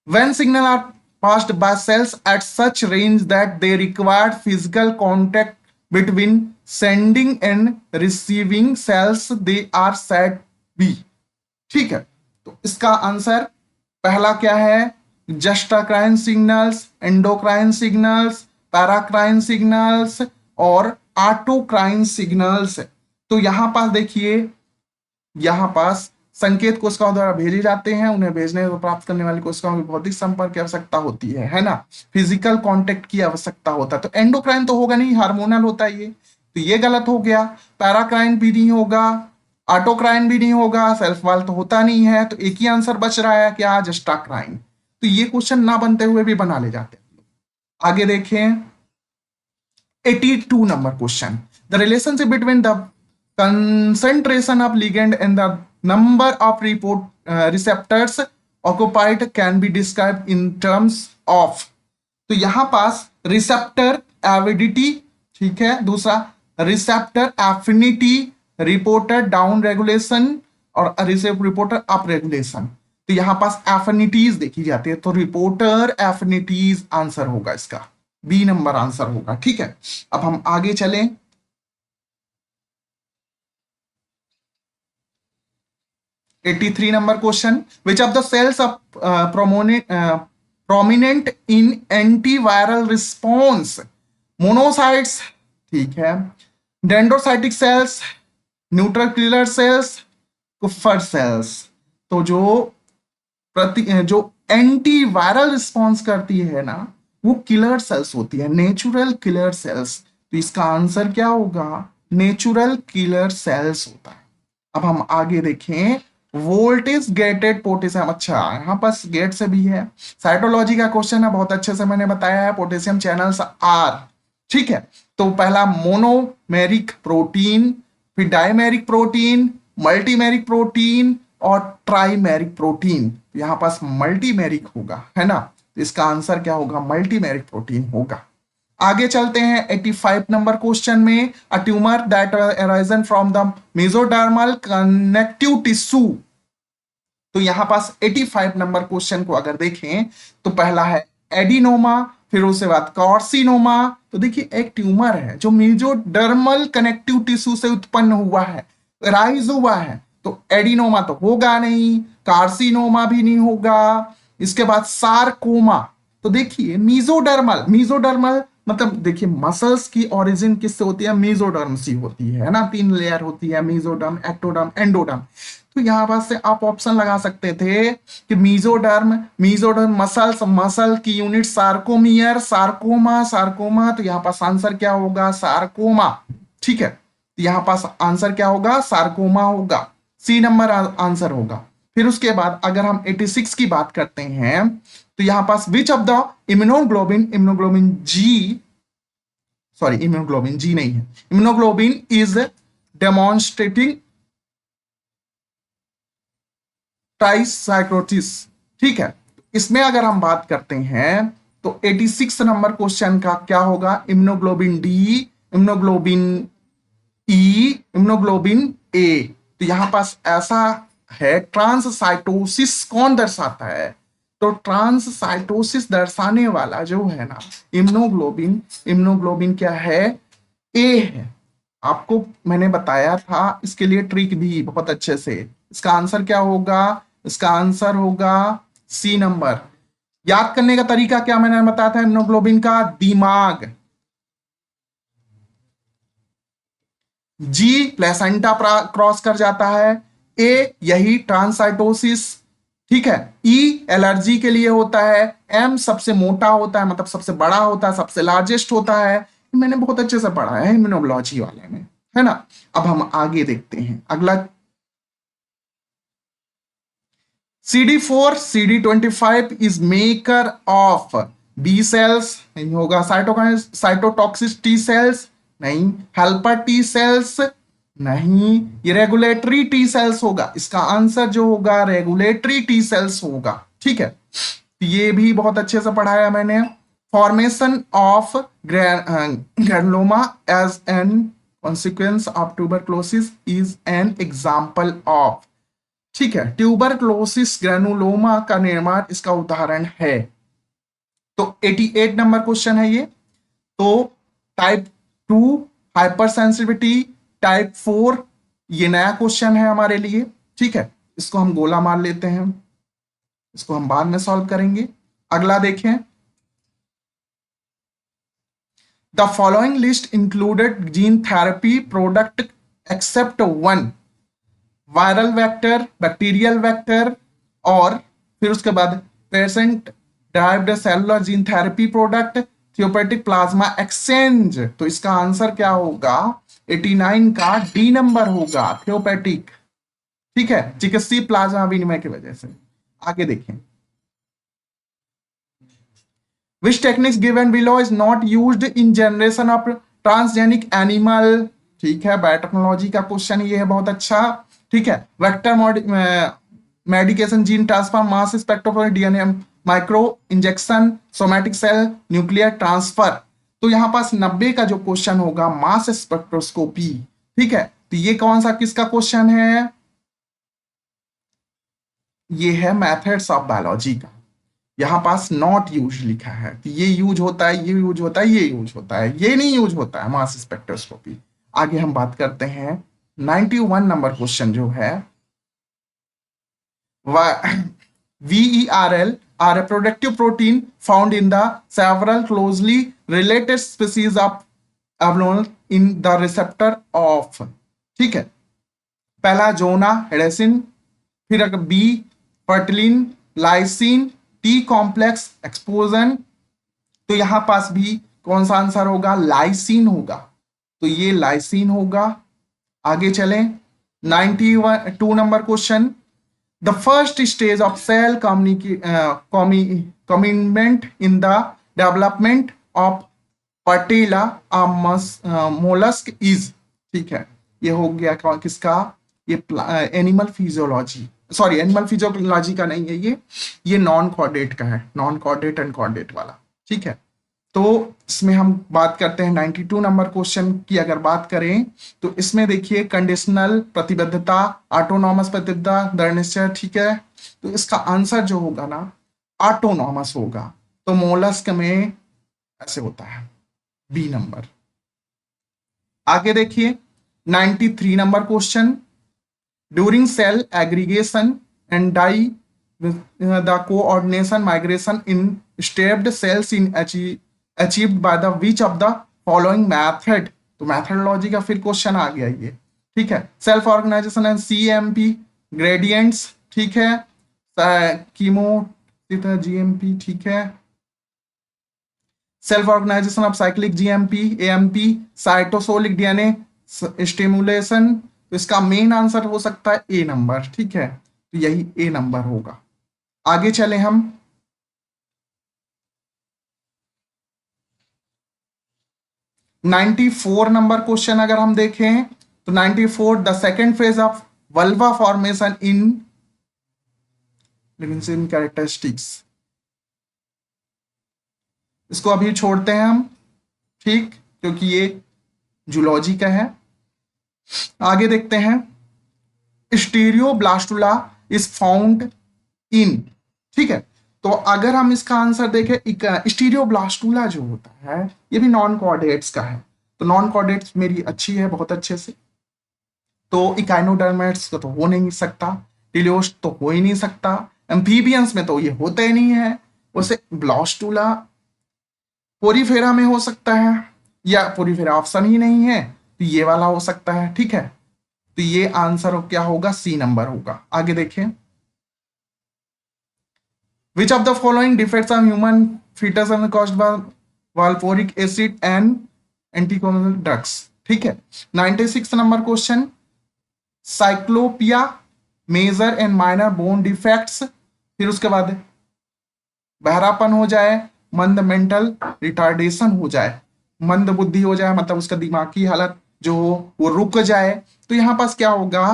when signal are passed by cells at such range that they require physical contact between sending and receiving cells, they are said be, ठीक है। तो इसका आंसर पहला क्या है? Juxtacrine signals, endocrine signals, paracrine signals और ऑटोक्राइन सिग्नल्स। तो यहां पास देखिए, यहां पास संकेत कोशिकाओं द्वारा भेजे जाते हैं, उन्हें भेजने और प्राप्त करने वाली कोशिकाओं में भौतिक संपर्क की आवश्यकता होती है ना, फिजिकल कांटेक्ट की आवश्यकता होता है। तो एंडोक्राइन तो होगा नहीं, हार्मोनल होता है ये, तो ये गलत हो गया। पैराक्राइन भी नहीं होगा, ऑटोक्राइन भी नहीं होगा, सेल्फ वाल तो होता नहीं है, तो एक ही आंसर बच रहा है क्या? जस्टाक्राइन। तो ये क्वेश्चन ना बनते हुए भी बना ले जाते हैं। आगे देखें, 82 number question, the relationship between the concentration of ligand and the number of receptors occupied can be described in terms of। तो यहां पास रिसेप्टर एविडिटी, ठीक है, दूसरा receptor affinity, reporter down regulation और रिपोर्टर अप रेगुलेशन। तो यहां पास affinities देखी जाती है, तो रिपोर्टर एफिनिटीज आंसर होगा इसका, बी नंबर आंसर होगा, ठीक है। अब हम आगे चलें, 83 number question, which of the cells of prominent in antiviral response? Monocytes, ठीक है, dendrocytic cells, neutral killer cells, Kupffer cells. तो जो एंटीवायरल रिस्पॉन्स करती है ना, वो किलर सेल्स होती है, नेचुरल किलर सेल्स। तो इसका आंसर क्या होगा? नेचुरल किलर सेल्स होता है। अब हम आगे देखें, वोल्टेज गेटेड पोटेशियम, अच्छा यहाँ पास गेट से भी है, साइटोलॉजी का क्वेश्चन है, बहुत अच्छे से मैंने बताया है। पोटेशियम चैनल्स आर, ठीक है। तो पहला मोनोमेरिक प्रोटीन, फिर डायमेरिक प्रोटीन, मल्टीमेरिक प्रोटीन और ट्राइमेरिक प्रोटीन। यहां पास मल्टीमेरिक होगा, है ना, तो इसका आंसर क्या होगा? मल्टीमेरिक प्रोटीन होगा। आगे चलते हैं 85 नंबर क्वेश्चन में, a tumour that arisen from the mesodermal connective tissue. तो यहां पास 85 नंबर क्वेश्चन को अगर देखें तो पहला है एडिनोमा, फिर उसके बाद कार्सिनोमा। तो देखिए एक ट्यूमर है जो मेसोडर्मल कनेक्टिव टिश्यू से उत्पन्न हुआ है, राइज हुआ है, तो एडिनोमा तो होगा नहीं, कार्सिनोमा भी नहीं होगा। इसके बाद सार्कोमा, तो देखिए मीजोडर्मल, मीजोडर्मल मतलब देखिए मसल्स की ओरिजिन किससे होती है, मीजोडर्म से होती है ना, 3 लेयर होती है, मीजोडर्म, एक्टोडर्म, एंडोडर्म। तो यहां पास से आप ऑप्शन लगा सकते थे कि मीजोडर्म, मीजोडर्म मसल्स, मसल की यूनिट सार्कोमियर, सार्कोमा, सार्कोमा, तो यहां पास आंसर क्या होगा, सार्कोमा। ठीक है, तो यहां पास आंसर क्या होगा, सार्कोमा होगा, सी नंबर आंसर होगा। फिर उसके बाद अगर हम 86 की बात करते हैं तो यहां पास which of the immunoglobulin, immunoglobulin G, sorry immunoglobulin G नहीं है, इम्यूनोग्लोबिन इज डेमोन्स्ट्रेटिंग ट्राइसाइक्लोसिस। ठीक है, इसमें अगर हम बात करते हैं तो 86 नंबर क्वेश्चन का क्या होगा, इम्यूनोग्लोबिन डी, इम्यूनोग्लोबिन ई, इम्यूनोग्लोबिन ए। तो यहां पास ऐसा है, ट्रांससाइटोसिस कौन दर्शाता है, तो ट्रांससाइटोसिस दर्शाने वाला जो है ना इम्यूनोग्लोबिन, इम्यूनोग्लोबिन क्या है, ए है। आपको मैंने बताया था इसके लिए ट्रिक भी बहुत अच्छे से। इसका आंसर क्या होगा, इसका आंसर होगा सी नंबर। याद करने का तरीका क्या मैंने बताया था इम्यूनोग्लोबिन का, दिमाग, जी प्लेसेंटा क्रॉस कर जाता है, ए यही ट्रांसाइटोसिस, ठीक है, ई एलर्जी के लिए होता है, एम सबसे मोटा होता है मतलब सबसे बड़ा होता है, सबसे लार्जेस्ट होता है। मैंने बहुत अच्छे से पढ़ा है इम्यूनोलॉजी वाले में, है ना। अब हम आगे देखते हैं अगला, CD4 CD25 is marker of B cells, नहीं होगा, साइटोकाइन साइटोटॉक्सिक टी सेल्स नहीं, हेल्पर टी सेल्स नहीं, ये रेगुलेटरी टी सेल्स होगा, इसका आंसर जो होगा रेगुलेटरी टी सेल्स होगा। ठीक है, ये भी बहुत अच्छे से पढ़ाया मैंने। Formation of granuloma as an consequence of tuberculosis is an example of, ठीक है, ट्यूबरक्लोसिस ग्रैनुलोमा का निर्माण इसका उदाहरण है। तो 88 नंबर क्वेश्चन है ये। तो टाइप 2 हाइपर सेंसिटिविटी, टाइप 4 ये नया क्वेश्चन है हमारे लिए। ठीक है, इसको हम गोला मार लेते हैं, इसको हम बाद में सॉल्व करेंगे। अगला देखें, the following list included gene therapy product except one, viral vector, bacterial vector, और फिर उसके बाद patient derived cellular gene therapy product, therapeutic plasma exchange. तो इसका आंसर क्या होगा, 89 का डी नंबर होगा, थियोपेटिक। ठीक है, चिकित्सीय प्लाज्मा विनिमय की वजह से। आगे देखें, which techniques given below is not used in generation of transgenic animal. ठीक है, बायोटेक्नोलॉजी का क्वेश्चन ये है, बहुत अच्छा। ठीक है, vector medication, gene transfer, mass spectroscopy, DNA micro injection, somatic cell nuclear transfer. तो यहां पास 90 का जो क्वेश्चन होगा मास स्पेक्ट्रोस्कोपी। ठीक है, तो ये कौन सा किसका क्वेश्चन है, ये है मेथड्स ऑफ बायोलॉजी का। यहां पास नॉट यूज लिखा है, तो ये यूज होता है, ये यूज होता है, ये यूज होता है, ये नहीं यूज होता है मास स्पेक्ट्रोस्कोपी। आगे हम बात करते हैं 91 नंबर क्वेश्चन जो है, VERL are a productive protein found in the several closely related species of avalone in the receptor of, ठीक है, पहला जोना हेडेसिन, फिर अगर बी पर्टिलिन, लाइसिन, टी कॉम्प्लेक्स एक्सपोजन। तो यहां पास भी कौन सा आंसर होगा, लाइसिन होगा, तो ये लाइसिन होगा। आगे चलें, 92 number question, the first stage of cell commitment in the development of patella mollusk is, ठीक है, ये हो गया किसका, ये animal physiology, sorry animal physiology का नहीं है ये नॉन कॉर्डेट का है, नॉन कॉर्डेट एंड कॉर्डेट वाला। ठीक है, तो इसमें हम बात करते हैं 92 नंबर क्वेश्चन की। अगर बात करें तो इसमें देखिए कंडीशनल प्रतिबद्धता, ऑटोनॉमस प्रतिबद्धता, दृढ़ निश्चय, ठीक है। तो इसका आंसर जो होगा ना ऑटोनॉमस होगा। तो मोलस्क में ऐसे होता है, बी नंबर। आगे देखिए 93 number question, during cell aggregation and die the coordination migration in stepped cells in achieved by the which of the following method। तो मैथडोलॉजी का फिर क्वेश्चन आ गया ये, ठीक है। Self organisation and CMP gradients, ठीक है। कीमो GMP, ठीक है। Self organisation of cyclic GMP AMP, cytosolic DNA stimulation. तो इसका मेन आंसर हो सकता है ए नंबर, ठीक है। तो यही ए नंबर होगा। आगे चले हम 94 नंबर क्वेश्चन अगर हम देखें तो 94, the second phase of vulva formation in Livingstone characteristics. इसको अभी छोड़ते हैं हम, ठीक, क्योंकि ये जूलॉजी का है। आगे देखते हैं स्टीरियोब्लास्टुला इज फाउंड इन, ठीक है। तो अगर हम इसका आंसर देखें, स्टीरियोब्लास्टुला जो होता है ये भी नॉन कॉर्डेट्स का है। तो नॉन कॉर्डेट्स मेरी अच्छी है बहुत अच्छे से। तो इकाइनोडर्मेट्स का तो हो नहीं सकता, टिलियोस्ट तो हो ही नहीं सकता, एम्फीबियंस में तो ये होता ही नहीं है। वैसे ब्लास्टुला पोरीफेरा में हो सकता है, या पोरीफेरा ऑप्शन ही नहीं है तो ये वाला हो सकता है, ठीक है। तो ये आंसर क्या होगा, सी नंबर होगा। आगे देखें Which of the following defects of human fetus are caused by valproic acid and anticonvulsant drugs, ठीक है। 96 number question, cyclopia major and minor bone defects. फिर उसके बाद बहरापन हो जाए, मंद मेंटल रिटार्डेशन हो जाए, मंद बुद्धि हो जाए, मतलब उसका दिमागी हालत जो हो वो रुक जाए। तो यहां पास क्या होगा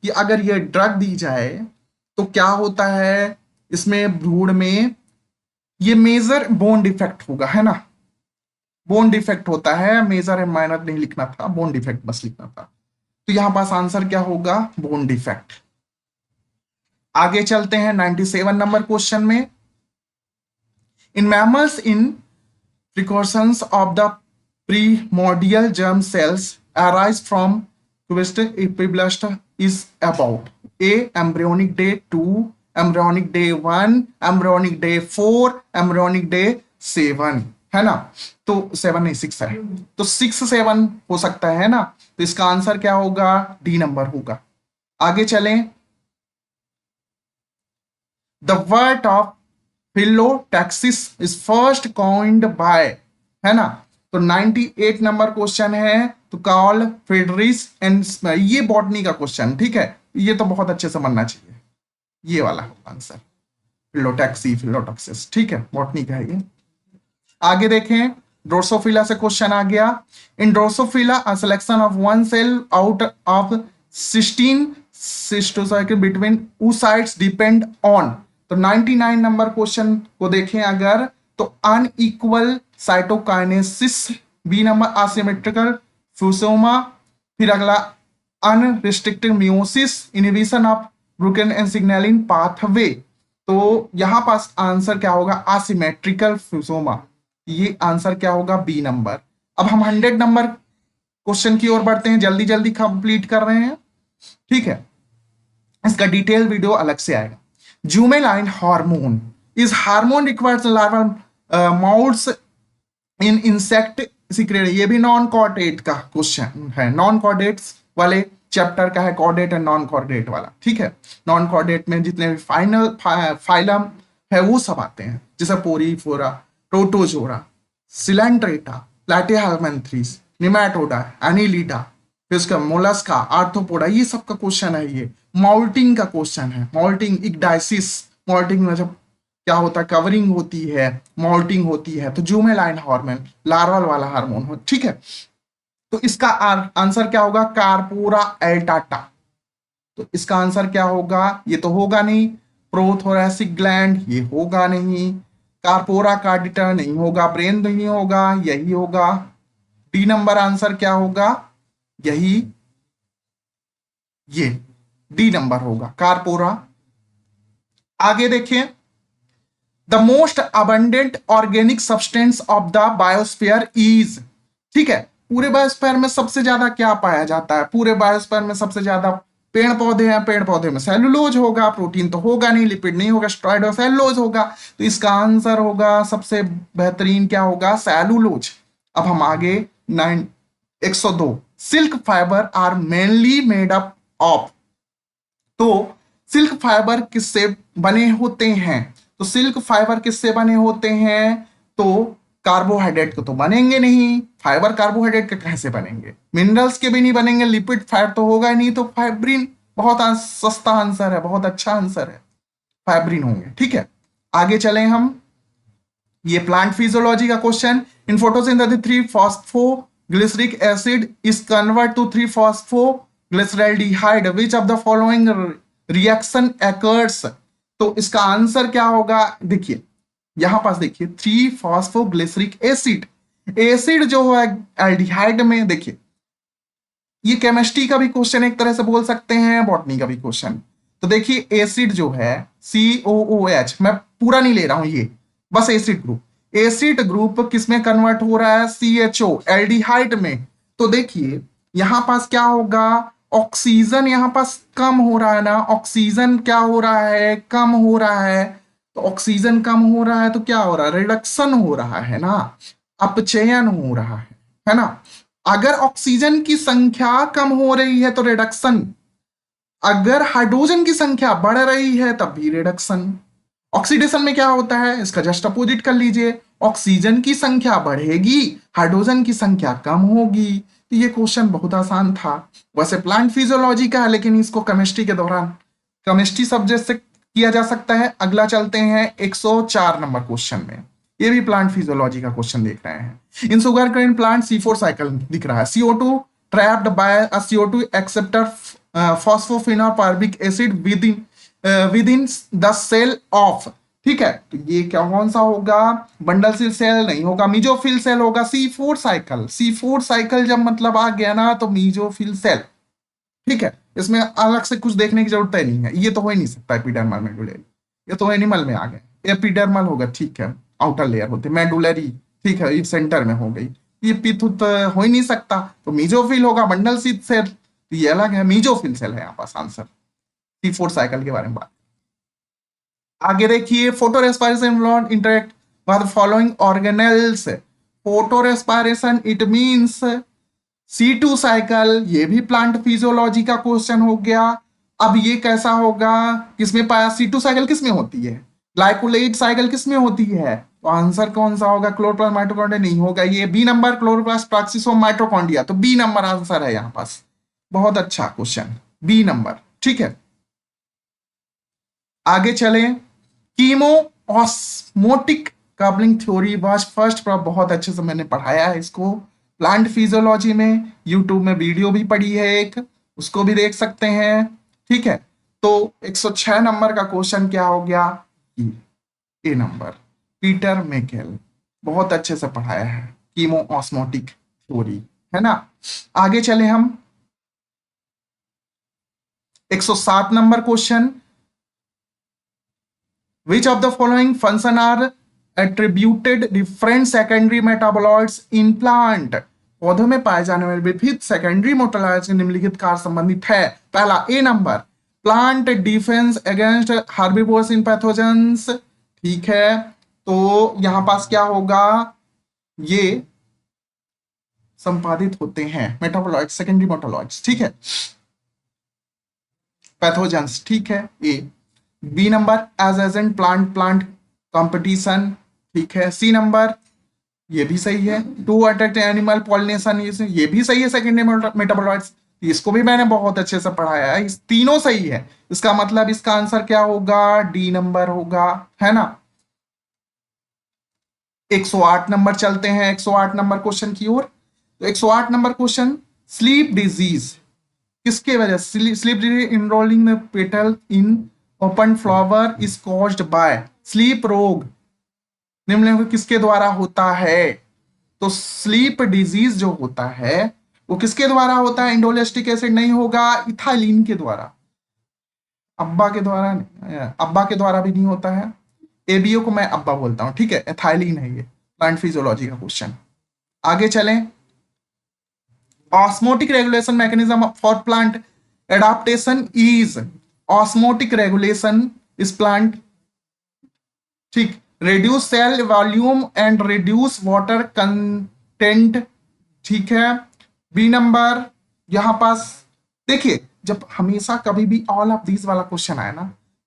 कि अगर ये ड्रग दी जाए तो क्या होता है, इसमें भ्रूण में ये मेजर बोन डिफेक्ट होगा, है ना। बोन डिफेक्ट होता है, मेजर एंड माइनर नहीं लिखना था, बोन डिफेक्ट बस लिखना था। तो यहां पास आंसर क्या होगा, बोन डिफेक्ट। आगे चलते हैं 97 नंबर क्वेश्चन में, in mammals in precautions of the primordial germ cells arise from epiblast is about A embryonic day 2, embryonic day 1, embryonic day 4, embryonic day 7, है ना। तो 7 नहीं 6 है, तो 6 7 हो सकता है ना। तो इसका आंसर क्या होगा, डी नंबर होगा। आगे चलें, the word of phyllotaxis is first coined by, है ना। तो 98 नंबर क्वेश्चन है, तो कार्ल फ्रेडरिस एंड, ये बॉटनी का क्वेश्चन, ठीक है। ये तो बहुत अच्छे से बनना चाहिए, ये वाला आंसर फिलोटैक्सिस, ठीक है, बॉटनी का है ये। आगे देखें ड्रोसोफिला से क्वेश्चन आ गया, in Drosophila a selection of one cell out of 16 cystocycle between oocytes depend on. तो 99 नंबर क्वेश्चन को देखें अगर, तो unequal cytokinesis, B number asymmetrical fusome, फिर अगला unrestricted meiosis, inhibition of Brucken and signalling pathway. तो यहां पास आंसर क्या होगा, असिमेट्रिकल फ्यूसोमा। ये आंसर क्या होगा, बी नंबर। अब हम 100 नंबर क्वेश्चन की ओर बढ़ते हैं, जल्दी जल्दी कंप्लीट कर रहे हैं, ठीक है। इसका डिटेल वीडियो अलग से आएगा। Juvenile hormone is hormone requires larval moults in insect secrete. ये भी नॉन कॉर्डेट का क्वेश्चन है, नॉन कॉर्डेट्स वाले चैप्टर का है, कॉर्डेट एंड नॉन कॉर्डेट वाला, ठीक है। नॉन कॉर्डेट में जितने भी फाइलम है वो सब आते हैं, जैसे पोरीफोरा, प्रोटोजोरा, सिलेंट्रेटा, प्लैटिहेल्मिन्थ्रिस, निमेटोडा, एनिलिडा, फिर उसका मोलस्का, आर्थ्रोपोडा, ये सब का क्वेश्चन है। ये मॉल्टिंग का क्वेश्चन है, मॉल्टिंग इक्डाइसिस, मॉल्टिंग में जब क्या होता है, कवरिंग होती है, मॉल्टिंग होती है, तो जुमेलाइन हार्मोन लार्वल वाला हार्मोन हो, ठीक है। तो इसका आंसर क्या होगा, कार्पोरा एल्टाटा। तो इसका आंसर क्या होगा, ये तो होगा नहीं। प्रोथोरेसिक ग्लैंड, ये होगा नहीं। कार्पोरा कार्डिटा नहीं होगा, ब्रेन नहीं होगा, यही होगा। डी नंबर आंसर क्या होगा, यही, ये डी नंबर होगा, कार्पोरा। आगे देखिए, the most abundant organic substance of the biosphere is, ठीक है, पूरे बायोस्फीयर में सबसे ज्यादा क्या पाया जाता है, पूरे बायोस्फीयर में सबसे ज्यादा पेड़ पौधे हैं, पेड़ पौधे में सेलुलोज होगा, प्रोटीन तो होगा नहीं, लिपिड नहीं होगा, स्टेरॉइड और सेलुलोज होगा, तो इसका आंसर होगा सबसे बेहतरीन क्या होगा, सेलुलोज। अब हम आगे 102, silk fibre are mainly made up of, तो सिल्क फाइबर किससे बने होते हैं, तो सिल्क फाइबर किससे बने होते हैं, तो कार्बोहाइड्रेट के तो बनेंगे नहीं, फाइबर कार्बोहाइड्रेट के कैसे बनेंगे, मिनरल्स के भी नहीं बनेंगे, लिपिड फैट तो होगा ही नहीं, तो फाइब्रिन, बहुत सस्ता आंसर है, बहुत अच्छा आंसर है, फाइब्रिन होंगे। ठीक है, आगे चलें हम, ये प्लांट फिजियोलॉजी का question, in photosynthesis three phosphoglyceric acid is convert to three phosphoglyceraldehyde, which of the following reaction occurs, तो इसका आंसर क्या होगा, देखिए यहां पास देखिए 3-फॉस्फोग्लिसरिक एसिड, एसिड जो है एल्डिहाइड में, देखिए ये केमिस्ट्री का भी क्वेश्चन एक तरह से बोल सकते हैं, बॉटनी का भी क्वेश्चन। तो देखिए एसिड जो है COOH, मैं पूरा नहीं ले रहा हूं, ये बस एसिड ग्रुप, एसिड ग्रुप किसमें कन्वर्ट हो रहा है, CHO एल्डिहाइड में। तो देखिए यहां पास क्या होगा, ऑक्सीजन यहां पास कम हो रहा है ना, ऑक्सीजन क्या हो रहा है, कम हो रहा है, तो ऑक्सीजन कम हो रहा है तो क्या हो रहा है, रिडक्शन हो रहा है ना, अपचयन हो रहा है ना। अगर ऑक्सीजन की संख्या कम हो रही है तो रिडक्शन, अगर हाइड्रोजन की संख्या बढ़ रही है तब भी रिडक्शन। ऑक्सीडेशन में क्या होता है, इसका जस्ट अपोजिट कर लीजिए, ऑक्सीजन की संख्या बढ़ेगी, हाइड्रोजन की संख्या कम होगी। तो ये क्वेश्चन बहुत आसान था, वैसे प्लांट फिजियोलॉजी का है लेकिन इसको केमिस्ट्री के दौरान केमिस्ट्री सब्जेक्ट से किया जा सकता है। अगला चलते हैं 104 नंबर क्वेश्चन में, ये भी प्लांट फिजियोलॉजी का क्वेश्चन देख रहे हैं। In sugar cane plant C4 cycle दिख रहा है, CO2 trapped by a CO2 acceptor phosphoenolpyruvic acid with in the cell of, ठीक है, तो ये क्या कौन सा होगा, बंडल सेल नहीं होगा, मीजोफिल सेल होगा, C4 साइकिल, C4 साइकिल जब मतलब आ गया ना तो मीजोफिल सेल, ठीक है, इसमें अलग से कुछ देखने की जरूरत ही नहीं है, ये तो हो ही नहीं सकता एपिडर्मल मेडुलरी, ये तो एनिमल में आ गए, एपिडर्मल होगा, ठीक है, आउटर लेयर होते, मेडुलरी, ठीक है, ये सेंटर में हो गई, ये पिथुत हो ही नहीं सकता, तो मीजोफिल होगा, बंडल सेल, तो ये अलग है, मीजोफिल सेल है यहाँ पास आंसर, C4 साइकिल के बारे में बात। आगे देखिए, photo respiration interact with following organelles, photo respiration it means C2 cycle, ये भी प्लांट फिजियोलॉजी का क्वेश्चन हो गया। अब ये कैसा होगा, किसमें पाया, C2 साइकिल किसमें होती है, ग्लाइकोलाइड साइकिल किसमें होती है, तो आंसर कौन सा होगा, क्लोरोप्लास्ट माइटोकॉन्ड्रिया नहीं होगा, ये B number, chloroplast praxis mitochondria, तो बी नंबर आंसर है यहाँ पास, बहुत अच्छा क्वेश्चन, बी नंबर, ठीक है। आगे चले, chemo osmotic coupling theory was first, बहुत अच्छे से मैंने पढ़ाया है इसको प्लांट फिजियोलॉजी में, यूट्यूब में वीडियो भी पड़ी है एक, उसको भी देख सकते हैं, ठीक है। तो 106 नंबर का क्वेश्चन क्या हो गया, ए नंबर, पीटर मैकेल, बहुत अच्छे से पढ़ाया है, कीमो ऑस्मोटिक थ्योरी, है ना। आगे चले हम 107 number question, which of the following function are attributed different secondary metabolites in plant, पौधों में पाए जाने वाले विविध सेकेंडरी मेटाबॉलाइट्स के निम्नलिखित कार्य संबंधित है, पहला ए नंबर, प्लांट डिफेंस अगेंस्ट हार्बिवोर्स इन पैथोजेंस, ठीक है, तो यहां पास क्या होगा, ये संपादित होते हैं मेटाबॉलाइट्स, सेकेंडरी मेटाबॉलाइट्स, ठीक है, पैथोजेंस, ठीक है, A. B number, as agent plant competition, ठीक है। सी नंबर, ये भी सही है, टू अट्रैक्ट एनिमल पॉलिनेशन, ये भी सही है, सेकेंडरी मेटाबॉलाइट्स, इसको भी मैंने बहुत अच्छे से पढ़ाया है, इस तीनों सही है, इसका मतलब इसका आंसर क्या होगा, डी नंबर होगा, है ना। 108 नंबर चलते हैं, 108 नंबर क्वेश्चन की ओर। तो 108 नंबर क्वेश्चन, स्लीप डिजीज किसके वजह से, sleep disease enrolling the petal in open flower is caused by, sleep रोग निम्नलिखित किसके द्वारा होता है? तो स्लीप डिजीज जो होता है वो किसके द्वारा होता है? इंडोलेस्टिक एसिड नहीं होगा, इथाइलिन के द्वारा। अब्बा के द्वारा नहीं, अब्बा के द्वारा भी नहीं होता है। एबीओ को मैं अब्बा बोलता हूं, ठीक है, एथाइलिन है ये। प्लांट फिजियोलॉजी का क्वेश्चन। आगे चलें। Osmotic regulation mechanism for plant adaptation is, osmotic regulation इस प्लांट, ठीक, reduce cell volume and reduce water content, ठीक है। बी नंबर, यहां पास देखिए, जब हमेशा कभी भी ऑल ऑफ दीज वाला क्वेश्चन आए ना,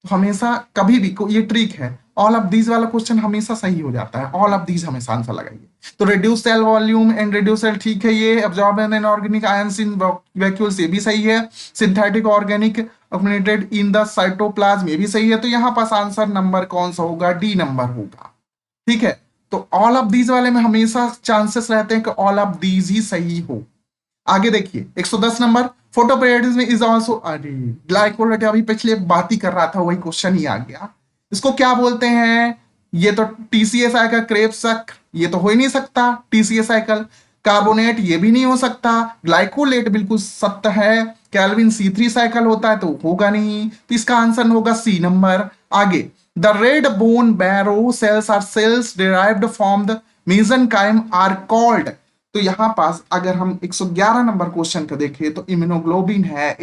तो हमेशा कभी भी ये ट्रिक है, ऑल ऑफ दीज वाला क्वेश्चन हमेशा सही हो जाता है। ऑल ऑफ दीज हमेशा आंसर लगाइए। तो reduce cell volume and reduce cell, ठीक है, ये absorb an organic ions in vacuoles, ये भी सही है। Synthetic organic accommodated in the cytoplasm, ये भी सही है। तो यहां पास आंसर नंबर कौन सा होगा? डी नंबर होगा, ठीक है। तो ऑल ऑफ दीज वाले में हमेशा चांसेस रहते हैं कि ऑल ऑफ दीज ही सही हो। आगे देखिए 110 नंबर, फोटोपीरियडिज्म इज आल्सो, अरे ग्लाइकोलाइट, अभी पिछले बात ही कर रहा था, वही क्वेश्चन ही आ गया। इसको क्या बोलते हैं? ये तो टीसीए साइकिल, क्रेब्स चक्र, ये तो हो ही नहीं सकता टीसीए साइकिल। कार्बोनेट, ये भी नहीं हो सकता। ग्लाइकोलेट बिल्कुल सत्य है। कैल्विन C3 साइकिल होता है, तो होगा नहीं। तो इसका आंसर होगा सी नंबर। आगे, the red bone marrow cells are cells derived from the mesenchyme are called. तो यहां पास अगर हम 111 नंबर क्वेश्चन का देखें तो इम्यूनोग्लोबिन है,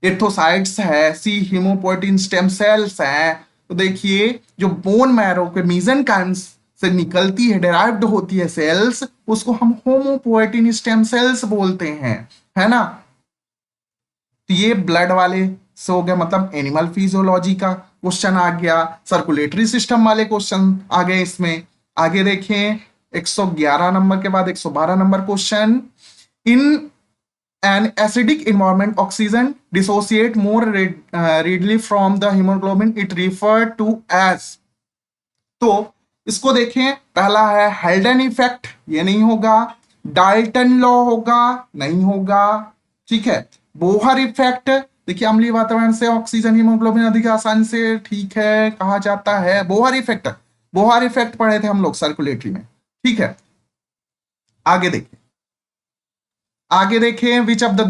एरिथ्रोसाइट्स है, सी हीमोपोएटिन स्टेम सेल्स है। तो देखिए जो बोन मैरो के मेसेनकाइम से निकलती है, डेराइव्ड होती है सेल्स, उसको हम होमोपोएटिन स्टेम सेल्स बोलते हैं, है ना। तो ये ब्लड वाले से हो गया, मतलब एनिमल फिजियोलॉजी का क्वेश्चन आ गया। सर्कुलेटरी सिस्टम वाले क्वेश्चन आ गए इसमें। आगे देखें 111 नंबर के बाद 112 number question. In an acidic environment oxygen dissociate more readily from the haemoglobin, it refer to as. तो इसको देखें, पहला है हेल्डन इफेक्ट, ये नहीं होगा। डाल्टन लॉ होगा, नहीं होगा, ठीक है। बोहर इफेक्ट, देखिए अम्लीय वातावरण से ऑक्सीजन हीमोग्लोबिन अधिक आसानी से, ठीक है, कहा जाता है। बोहर इफेक्ट, बोहर इफेक्ट पढ़े थे हम लोग सर्कुलेटरी में, ठीक है। आगे देखिए, आगे देखें, विच of the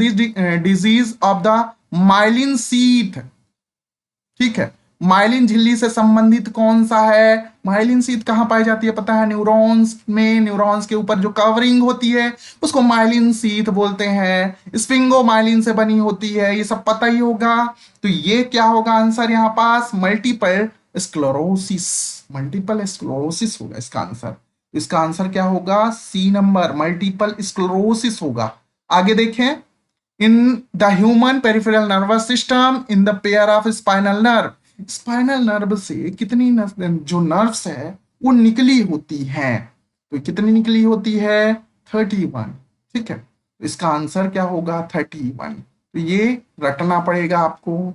disease of the myelin sheath, ठीक है, माइलिन झिल्ली से संबंधित कौन सा है? माइलिन शीथ कहां पाई जाती है पता है? न्यूरॉन्स में, न्यूरॉन्स के ऊपर जो कवरिंग होती है उसको माइलिन शीथ बोलते हैं। स्पिंगो माइलिन से बनी होती है, ये सब पता ही होगा। तो ये क्या होगा आंसर यहाँ पास? मल्टीपल स्क्लेरोसिस, मल्टीपल स्क्लेरोसिस होगा इसका आंसर। इसका आंसर क्या होगा? सी नंबर, मल्टीपल स्क्लेरोसिस होगा। आगे देखें, in the human peripheral nervous system, in the pair of spinal nerve, spinal nerve से कितनी जो नर्व्स है वो निकली होती हैं? तो कितनी निकली होती है? 31, ठीक है। इसका आंसर क्या होगा? 31। तो ये रटना पड़ेगा आपको।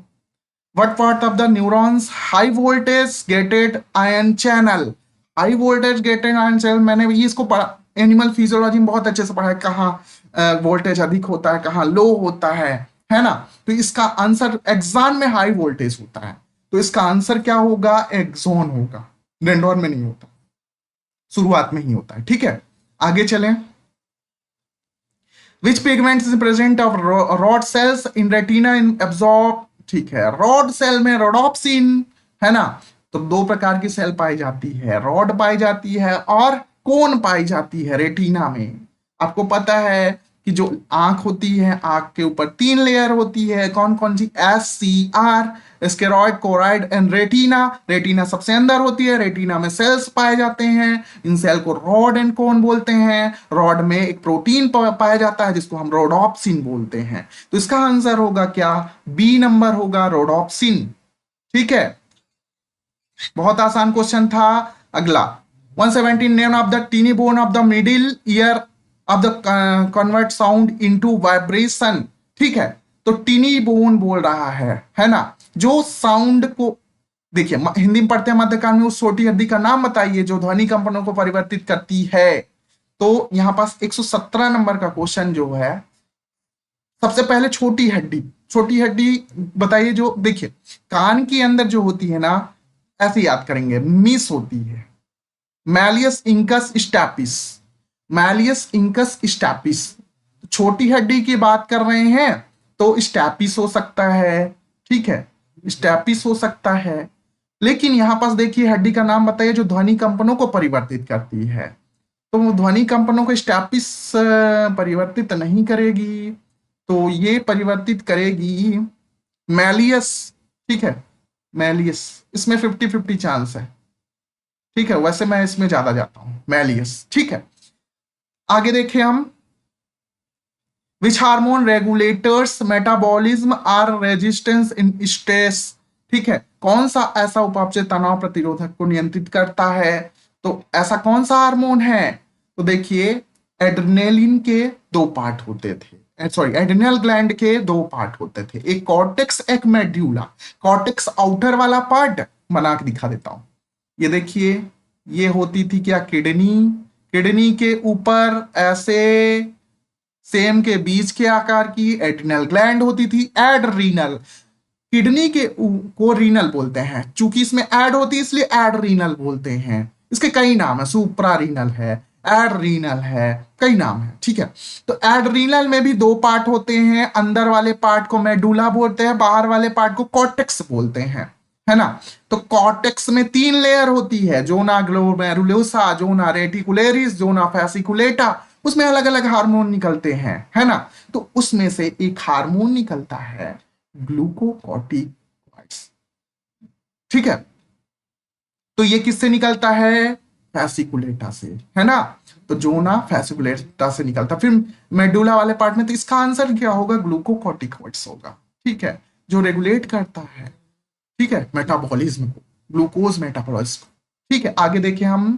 What part of the neurons high voltage gated ion channel? High voltage gated ion channel, मैंने ये इसको पढ़ा एनिमल फिजियोलॉजी में, बहुत अच्छे से पढ़ा है, कहाँ वोल्टेज अधिक होता है, कहाँ लो होता है ना। तो इसका आंसर एक्सॉन में हाई वोल्टेज होता है, तो इसका आंसर क्या होगा? एक्सॉन होगा, डेंड्रॉन में नहीं होता, शुरुआत में ही होता है, ठीक है। आगे चलें। Which pigment is present of rod cells in retina in absorb, ठीक है, रॉड सेल में रोडोप्सिन, है ना। तो दो प्रकार की सेल पाई जाती है, रॉड पाई जाती है और कोन पाई जाती है रेटिना में। आपको पता है कि जो आंख होती है, आंख के ऊपर 3 लेयर होती है, कौन कौन सी? SCR, sclera, choroid and retina. Retina सबसे अंदर होती है, रेटिना में सेल्स पाए जाते हैं, इन सेल को रॉड एंड कोन बोलते हैं। रॉड में एक प्रोटीन पाया जाता है जिसको हम रोडोप्सिन बोलते हैं। तो इसका आंसर होगा क्या? बी नंबर होगा, रोडोप्सिन, ठीक है। बहुत आसान क्वेश्चन था। अगला 117, name of the tiny bone of the middle ear of the convert sound into vibration, ठीक है। तो टीनी बोन बोल रहा है ना, जो साउंड को, देखिए हिंदी में पढ़ते हैं मध्यकाल में, उस छोटी हड्डी का नाम बताइए जो ध्वनि कंपनों को परिवर्तित करती है। तो यहां पास 117 नंबर का क्वेश्चन जो है, सबसे पहले छोटी हड्डी, छोटी हड्डी बताइए। जो देखिए कान के अंदर जो होती है ना, ऐसे याद करेंगे, मिस होती है। मैलियस इंकस स्टैपिस, मैलियस इंकस स्टैपिस, छोटी हड्डी की बात कर रहे हैं तो स्टैपिस हो सकता है, ठीक है, स्टैपिस हो सकता है। लेकिन यहां पास देखिए हड्डी का नाम बताइए जो ध्वनि कंपनों को परिवर्तित करती है, तो वो ध्वनि कंपनों को स्टैपिस परिवर्तित नहीं करेगी, तो ये परिवर्तित करेगी मैलियस, ठीक है, मैलियस। इसमें 50-50 चांस है, ठीक है, वैसे मैं इसमें ज्यादा जाता हूं, मैलियस, ठीक है। आगे देखें हम, which hormone regulators metabolism are resistance in stress, ठीक है, कौन सा ऐसा उपापचय तनाव प्रतिरोधक को नियंत्रित करता है, तो ऐसा कौन सा हार्मोन है, तो देखिए एड्रेनलिन के दो पार्ट होते थे, सॉरी एड्रिनल ग्लैंड के दो पार्ट होते थे, एक कॉर्टेक्स एक मेड्यूला। कॉर्टेक्स आउटर वाला पार्ट बना के दिखा देता हूं, ये देखिए, ये होती थी क्या, किडनी, किडनी के ऊपर ऐसे सेम के बीच के आकार की एड्रिनल ग्लैंड होती थी, एड्रीनल, किडनी के को रीनल बोलते हैं, चूंकि इसमें एड होती है इसलिए एड्रीनल बोलते हैं। इसके कई नाम है, सुप्रारीनल है, एड्रीनल है, कई नाम है, ठीक है। तो एड्रीनल में भी दो पार्ट होते हैं, अंदर वाले पार्ट को मेडुला बोलते हैं, बाहर वाले पार्ट को कॉर्टेक्स बोलते हैं, है ना। तो कॉर्टेक्स में 3 लेयर होती है, जोना ग्लोमेरुलोसा, जोना रेटिकुलेरिस, जोना फैसिकुलेटा, उसमें अलग अलग हार्मोन निकलते हैं, है ना। तो उसमें से एक हार्मोन निकलता है ग्लूकोकॉर्टिकॉइड्स, ठीक है। तो ये किससे निकलता है, फैसिकुलेटा से, है ना। तो जोना फैसिकुलेटा से निकलता, फिर मेडुला वाले पार्ट में, तो इसका आंसर क्या होगा, ग्लूकोकॉर्टिकॉइड्स होगा, ठीक है, जो रेगुलेट करता है, ठीक है, मेटाबॉलिज्म को, ग्लूकोज मेटाबॉलिज्म को, ठीक है। आगे देखिए हम,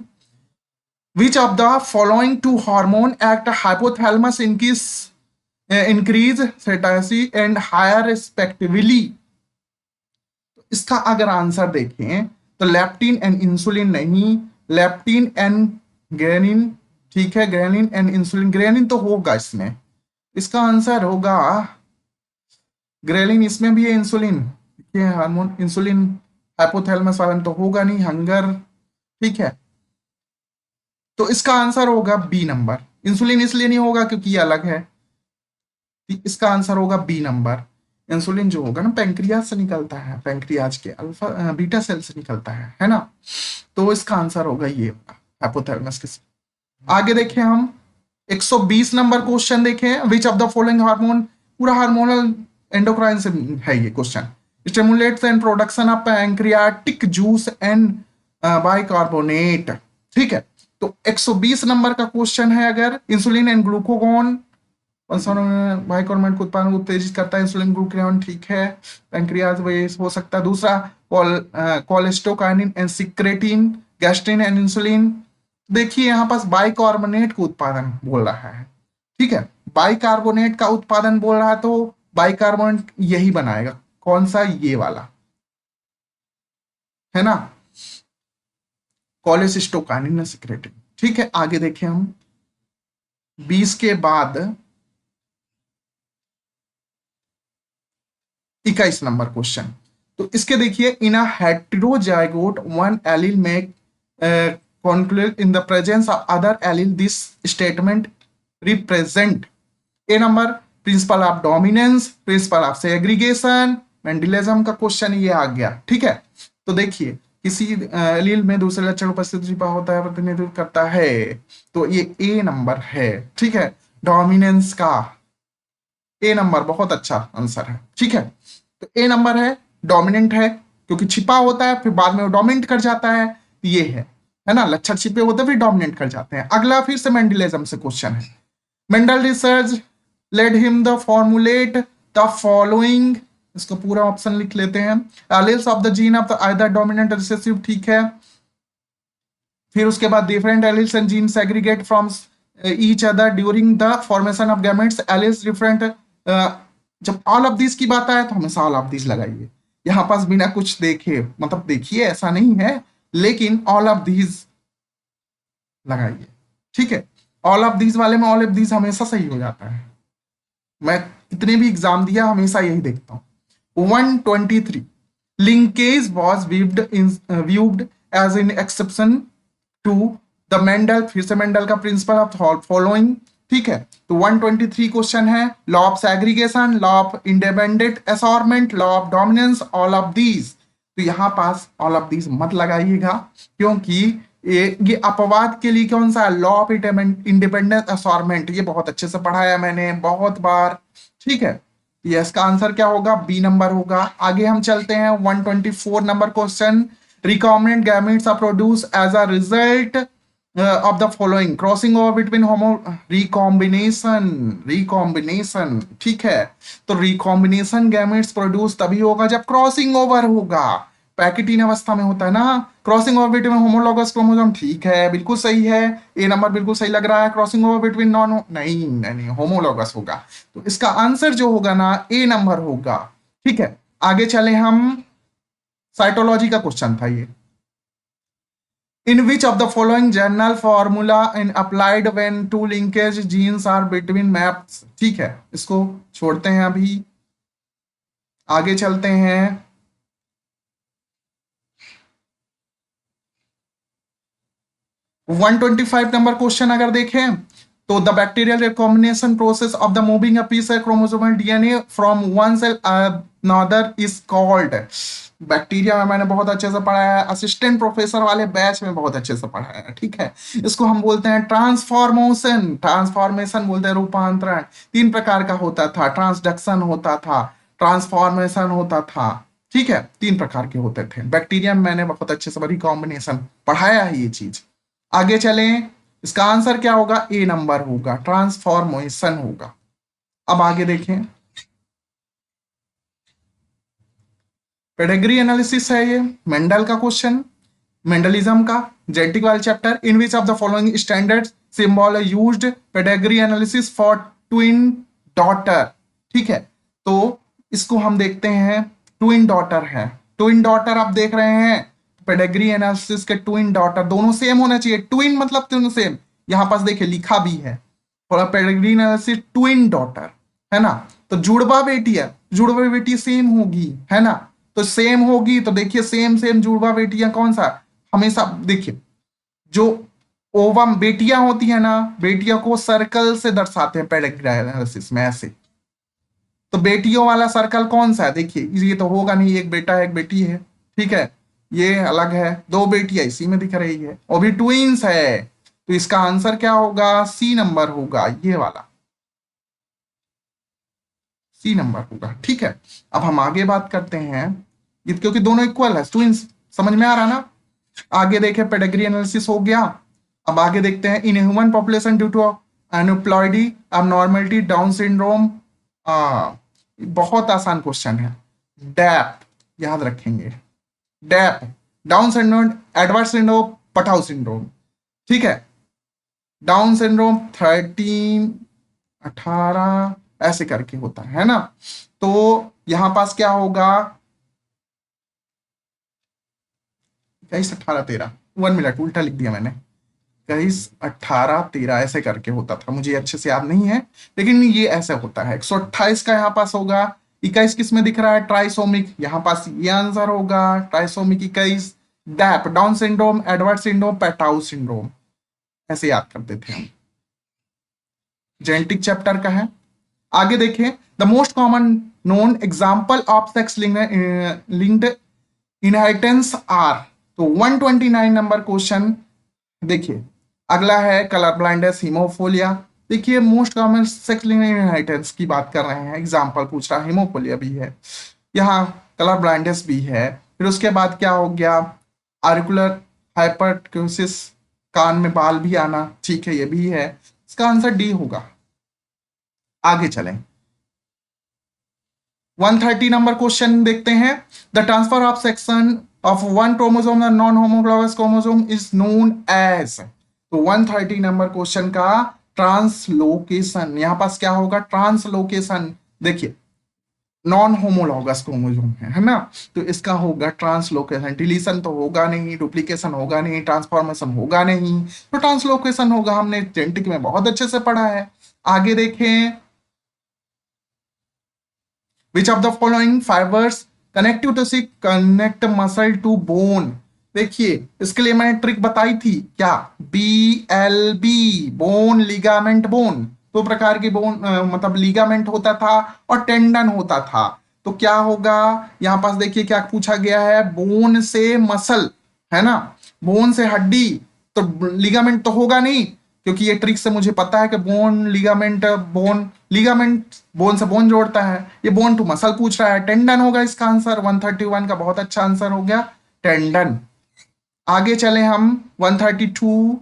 which of the following two hormone act hypothalamus increase satiety and higher respectively, इसका अगर आंसर देखें तो लेप्टिन एंड इंसुलिन नहीं, लेप्टिन एंड ग्रेनिन, ठीक है, ग्रेनिन एंड इंसुलिन, ग्रेनिन तो होगा इसमें, इसका आंसर होगा ग्रेलिन, इसमें भी है इंसुलिन, ये हार्मोन इंसुलिन हाइपोथैलेमस वाला तो होगा नहीं, हंगर, ठीक है, तो इसका आंसर होगा बी नंबर। इंसुलिन इसलिए नहीं होगा क्योंकि ये अलग है, इसका आंसर होगा बी नंबर। इंसुलिन जो होगा ना पैंक्रियाज से निकलता है, पैंक्रियाज के अल्फा बीटा सेल से निकलता है ना। तो इसका आंसर होगा ये हाइपोथैलेमस के। आगे देखें हम 120 नंबर क्वेश्चन देखें, विच ऑफ द फॉलोइंग हार्मोन, पूरा हार्मोनल एंडोक्राइन से है ये question, stimulates and production of pancreatic juice and bicarbonate, ठीक है। तो 120 नंबर का क्वेश्चन है, अगर इंसुलिन एंड ग्लूकोगोन बाइकार्बोनेट को उत्पादन को उत्तेजित करता है, इंसुलिन ग्लूकागोन, ठीक है, पैंक्रियाज वे हो सकता है। दूसरा cholecystokinin and secretin, gastrin and insulin, देखिए यहां पास बाइकार्बोनेट का उत्पादन बोल रहा है, ठीक है, बाइकार्बोनेट का उत्पादन बोल रहा है, तो बाइकार्बोनेट यही बनाएगा, कौन सा, ये वाला, है ना, कोलेस्टोकाइनिन सिक्रेटिन, ठीक है। आगे देखें हम 20 के बाद 21 नंबर क्वेश्चन, तो इसके देखिए, इन अ हेटेरोजाइगोट वन एलील में conclude in the presence of other allele, this statement represent a number, principle of dominance, principle of segregation, Mendelism का क्वेश्चन ये आ गया, ठीक है। तो देखिए किसी एलील में दूसरे लक्षण उपस्थित छिपा होता है, प्रतिनिधित्व करता है, तो ये ए नंबर है, ठीक है, डोमिनेंस का ए नंबर बहुत अच्छा आंसर है, ठीक है। तो ए नंबर है, डोमिनेंट है, क्योंकि छिपा होता है फिर बाद में वो डोमिनेट कर जाता है है ना, लक्षण छिपे होते फिर डोमिनेट कर जाते हैं। अगला फिर से मेंडलिज्म से क्वेश्चन है, Mendel research led him the formulate the following, इसको पूरा ऑप्शन लिख लेते हैं, alleles of the gene of the either dominant recessive, ठीक है। फिर उसके बाद different alleles and gene segregate from each other during the formation of gametes, alleles different, जब ऑल ऑफ दिस की बात आए तो हमेशा ऑल ऑफ दिस लगाइए, यहां पास बिना कुछ देखे, मतलब देखिए ऐसा नहीं है, लेकिन ऑल ऑफ दीज लगाइए, ठीक है। ऑल ऑफ दीज वाले में ऑल ऑफ दीज हमेशा सही हो जाता है, मैं कितने भी एग्जाम दिया हमेशा यही देखता हूं। 123 linkage was viewed as an exception to the Mendel, फिर से मेंडल का प्रिंसिपल ऑफ फॉलोइंग। ठीक है, तो 123 क्वेश्चन है। Law of segregation, law of independent assortment, law of dominance, all of these. तो यहां पास ऑल ऑफ दीज मत लगाइएगा, क्योंकि ये अपवाद के लिए कौन सा लॉ ऑफ इंडिपेंडेंट असॉर्टमेंट, ये बहुत अच्छे से पढ़ाया मैंने बहुत बार। ठीक है, ये इसका आंसर क्या होगा, बी नंबर होगा। आगे हम चलते हैं 124 number question. Recombinant gametes are produce as a result of the following crossing over between homo recombination। ठीक है, तो recombination gametes प्रोड्यूस तभी होगा जब क्रॉसिंग ओवर होगा। पैकेटीन अवस्था में होता है ना crossing over between homologous chromosome. ठीक है, बिल्कुल सही है, ए नंबर बिल्कुल सही लग रहा है। क्रॉसिंग ओवर बिटवीन नॉन, नहीं होमोलॉगस होगा, तो इसका आंसर जो होगा ना ए नंबर होगा। ठीक है, आगे चले हम, साइटोलॉजी का क्वेश्चन था ये। In which of the following general formula in applied when two linkage genes are between maps। ठीक है, इसको छोड़ते हैं अभी, आगे चलते हैं। वन 125 नंबर क्वेश्चन अगर देखें तो the bacterial recombination process of the moving a piece of chromosomal DNA from one cell another is called. Bacteria में मैंने बहुत अच्छे से पढ़ाया है, असिस्टेंट प्रोफेसर वाले बैच में बहुत अच्छे से पढ़ाया है। ठीक है, इसको हम बोलते हैं ट्रांसफॉर्मेशन। ट्रांसफॉर्मेशन बोलते हैं रूपांतरण। तीन प्रकार का होता था, ट्रांसडक्शन होता था, ट्रांसफॉर्मेशन होता था। ठीक है, तीन प्रकार के होते थे। बैक्टीरिया में मैंने बहुत अच्छे से रिकॉम्बिनेशन पढ़ाया है ये चीज। आगे चलें, इसका आंसर क्या होगा, ए नंबर होगा, ट्रांसफॉर्मेशन होगा। अब आगे देखें, पेडिग्री एनालिसिस है ये, मेंडल का क्वेश्चन, मेंडलिज्म का जेनेटिक वाला chapter. In which of the following standard symbol used pedigree analysis for twin daughter. ठीक है, तो इसको हम देखते हैं, ट्विन डॉटर है, ट्विन डॉटर आप देख रहे हैं, पेडिग्री एनालिसिस के ट्विन डॉटर दोनों सेम होना चाहिए। ट्विन मतलब दोनों सेम, यहां पास देखिए लिखा भी है, थोड़ा पेडिग्री एनालिसिस ट्विन डॉटर है ना, तो जुड़वा बेटी है, जुड़वा बेटी सेम होगी है ना, तो सेम होगी, तो देखिए सेम सेम जुड़वा बेटियां कौन सा, हमेशा देखिए जो ओवम बेटियां होती है ना, बेटियों को सर्कल से दर्शाते हैं पेडिग्री एनालिसिस में ऐसे। तो बेटियों वाला सर्कल कौन सा है, देखिए ये तो होगा नहीं, एक बेटा है एक बेटी है। ठीक है, ये अलग है, दो बेटियां इसी में दिख रही है, और भी ट्विंस है, तो इसका आंसर क्या होगा, सी नंबर होगा, ये वाला सी नंबर होगा। ठीक है, अब हम आगे बात करते हैं, क्योंकि दोनों इक्वल है, ट्विंस, समझ में आ रहा ना। आगे देखें, पेडिग्री एनालिसिस हो गया। अब आगे देखते हैं, in human population due to aneuploidy abnormality Down syndrome. बहुत आसान क्वेश्चन है, डैप याद रखेंगे, DAP Down syndrome, Edward syndrome, Patau syndrome. ठीक है, डाउन सिंड्रोम 13 18 ऐसे करके होता है ना, तो यहां पास क्या होगा, 21 18 13, 1 मिनट उल्टा लिख दिया मैंने, 21 18 13 ऐसे करके होता था, मुझे अच्छे से याद नहीं है, लेकिन ये ऐसे होता है। 128 का यहाँ पास होगा, 21 किस में दिख रहा है, ट्राइसोमिक, यहाँ पास ये आंसर होगा, trisomic 21। DAP Down syndrome, Edward syndrome, Patau syndrome, ऐसे याद करते थे हम, जेनेटिक चैप्टर का है। आगे देखें, the most common known example of sex linked inheritance are. तो 129 नंबर क्वेश्चन देखिए, अगला है कलर ब्लाइंडनेस, हीमोफोलिया। देखिए most common sex linked inheritance की बात कर रहे हैं, एग्जाम्पल पूछ रहा है, हीमोफोलिया भी है, यहाँ कलर ब्लाइंडनेस भी है। फिर उसके बाद क्या हो गया, आर्कुलर हाइपरट्यूसिस, कान में बाल भी आना, ठीक है ये भी है, इसका आंसर डी होगा। आगे चलें, 130 नंबर क्वेश्चन देखते हैं, the transfer of section of one chromosome non homologous chromosome is known as. तो 130 नंबर क्वेश्चन का ट्रांसलोकेशन, यहां पास क्या होगा, ट्रांसलोकेशन। देखिए नॉन होमोलॉगस क्रोमोसोम है ना, तो इसका होगा ट्रांसलोकेशन। डिलीशन तो होगा नहीं, डुप्लीकेशन होगा नहीं, ट्रांसफॉर्मेशन होगा नहीं, तो ट्रांसलोकेशन होगा, हमने जेनेटिक में बहुत अच्छे से पढ़ा है। आगे देखें, which of the following fibers connective tissue connect muscle to bone. देखिए इसके लिए मैंने ट्रिक बताई थी क्या, BLB, बोन लिगामेंट बोन, दो प्रकार की बोन मतलब लिगामेंट होता था और टेंडन होता था। तो क्या होगा यहां पास, देखिए क्या पूछा गया है, बोन से मसल, है ना, बोन से हड्डी, तो लिगामेंट तो होगा नहीं, क्योंकि ये ट्रिक से मुझे पता है कि bone ligament, bone ligament bone से बोन जोड़ता है, ये बोन टू मसल पूछ रहा है, टेंडन होगा इसका आंसर। 131 का बहुत अच्छा आंसर हो गया टेंडन। आगे चले हम 132,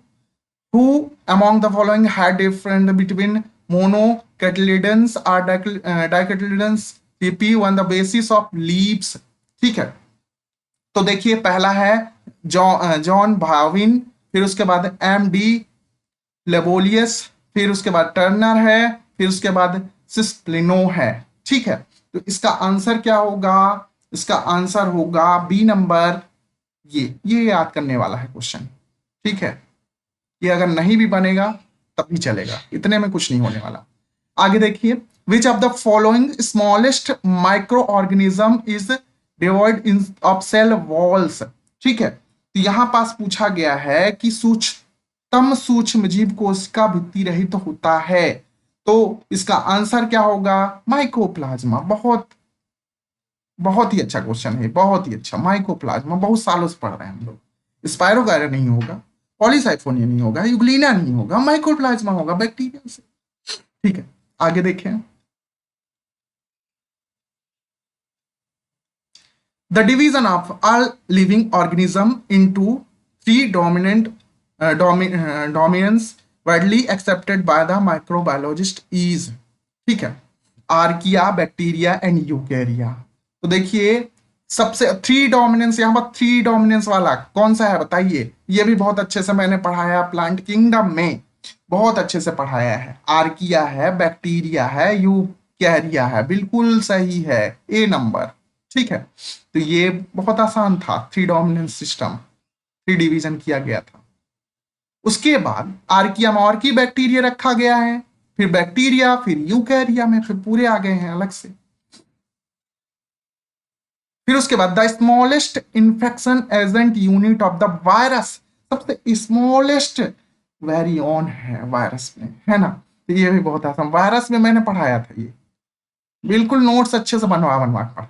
who among the following had different between monocotyledons और dicotyledons P on the basis of leaves. ठीक है, तो देखिए पहला है जॉन भाविन, फिर उसके बाद MD लेबोलियस, फिर उसके बाद टर्नर है, फिर उसके बाद सिस्प्लिनो है। ठीक है, तो इसका आंसर क्या होगा, इसका आंसर होगा बी नंबर। ये याद करने वाला है क्वेश्चन। ठीक है, ये अगर नहीं भी बनेगा तब भी चलेगा, इतने में कुछ नहीं होने वाला। आगे देखिए, which of the following smallest micro organism is devoid in of cell walls. ठीक है, तो यहां पास पूछा गया है कि सूक्ष्मतम सूक्ष्म जीव कोशिका भित्ति रहित तो होता है, तो इसका आंसर क्या होगा, माइकोप्लाज्मा। बहुत बहुत ही अच्छा क्वेश्चन है, बहुत ही अच्छा। माइकोप्लाज्मा बहुत सालों से पढ़ रहे हैं हम लोग। स्पायरोगायरा नहीं होगा, पॉलीसाइफोनिया नहीं होगा, यूग्लिना नहीं होगा, माइकोप्लाज्मा होगा बैक्टीरिया से। ठीक है, आगे देखें। The division of all living organism into three dominant dominance widely accepted by the microbiologist is. ठीक है, आर्किया, बैक्टीरिया एंड यूकेरिया। तो देखिए सबसे थ्री डोमिनेंस, यहां पर थ्री डोमिनेंस वाला कौन सा है बताइए, ये भी बहुत अच्छे से मैंने पढ़ाया प्लांट किंगडम में, बहुत अच्छे से पढ़ाया है। आर्किया है, बैक्टीरिया है, यूकैरिया है, बिल्कुल सही है, ए नंबर। ठीक है, तो ये बहुत आसान था, three dominance system, three division किया गया था। उसके बाद आर्किया में और की बैक्टीरिया रखा गया है, फिर बैक्टीरिया, फिर यूकैरिया में फिर पूरे आ गए हैं अलग से। फिर उसके बाद the smallest infection agent unit of the virus, सबसे स्मॉलेस्ट वेरियन है वायरस में, है ना, तो ये भी बहुत आसान, वायरस में मैंने पढ़ाया था ये, बिल्कुल नोट्स अच्छे से बनवा बनवा पढ़ा।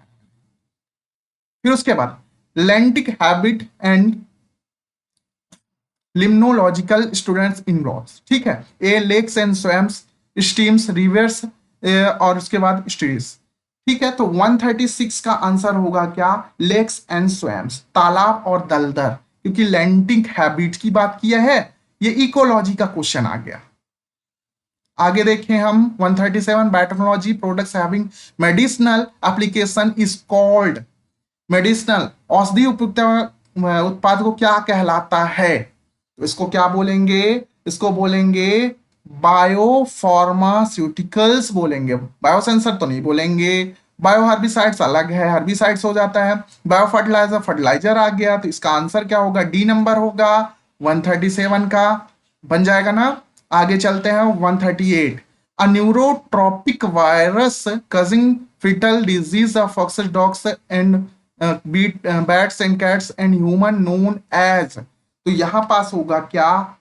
फिर उसके बाद lentic habit and limnological students in laws. ठीक है, A lakes and swamps, streams, rivers और उसके बाद स्ट्रीम्स। ठीक है, तो 136 का आंसर होगा क्या, लेक्स एंड स्वैम्स, तालाब और दलदल, क्योंकि लेंटिक हैबिट की बात किया है, ये इकोलॉजी का क्वेश्चन आ गया। आगे देखें हम 137, biotechnology products having medicinal application is called, medicinal औषधि उपयुक्त उत्पाद को क्या कहलाता है, तो इसको क्या बोलेंगे, इसको बोलेंगे बायोफार्मास्यूटिकल्स बोलेंगे, बायोसेंसर तो नहीं बोलेंगे। बायो हर्बिसाइड्स अलग है, हर्बिसाइड्स हो जाता है। बायो फर्टिलाइजर, फर्टिलाइजर आ गया, तो इसका आंसर क्या होगा, डी नंबर होगा 137 का, बन जाएगा ना। आगे चलते हैं 138, a neurotropic virus causing fatal disease of foxes dogs and bats and cats and human known as, तो यहां पास होगा क्या,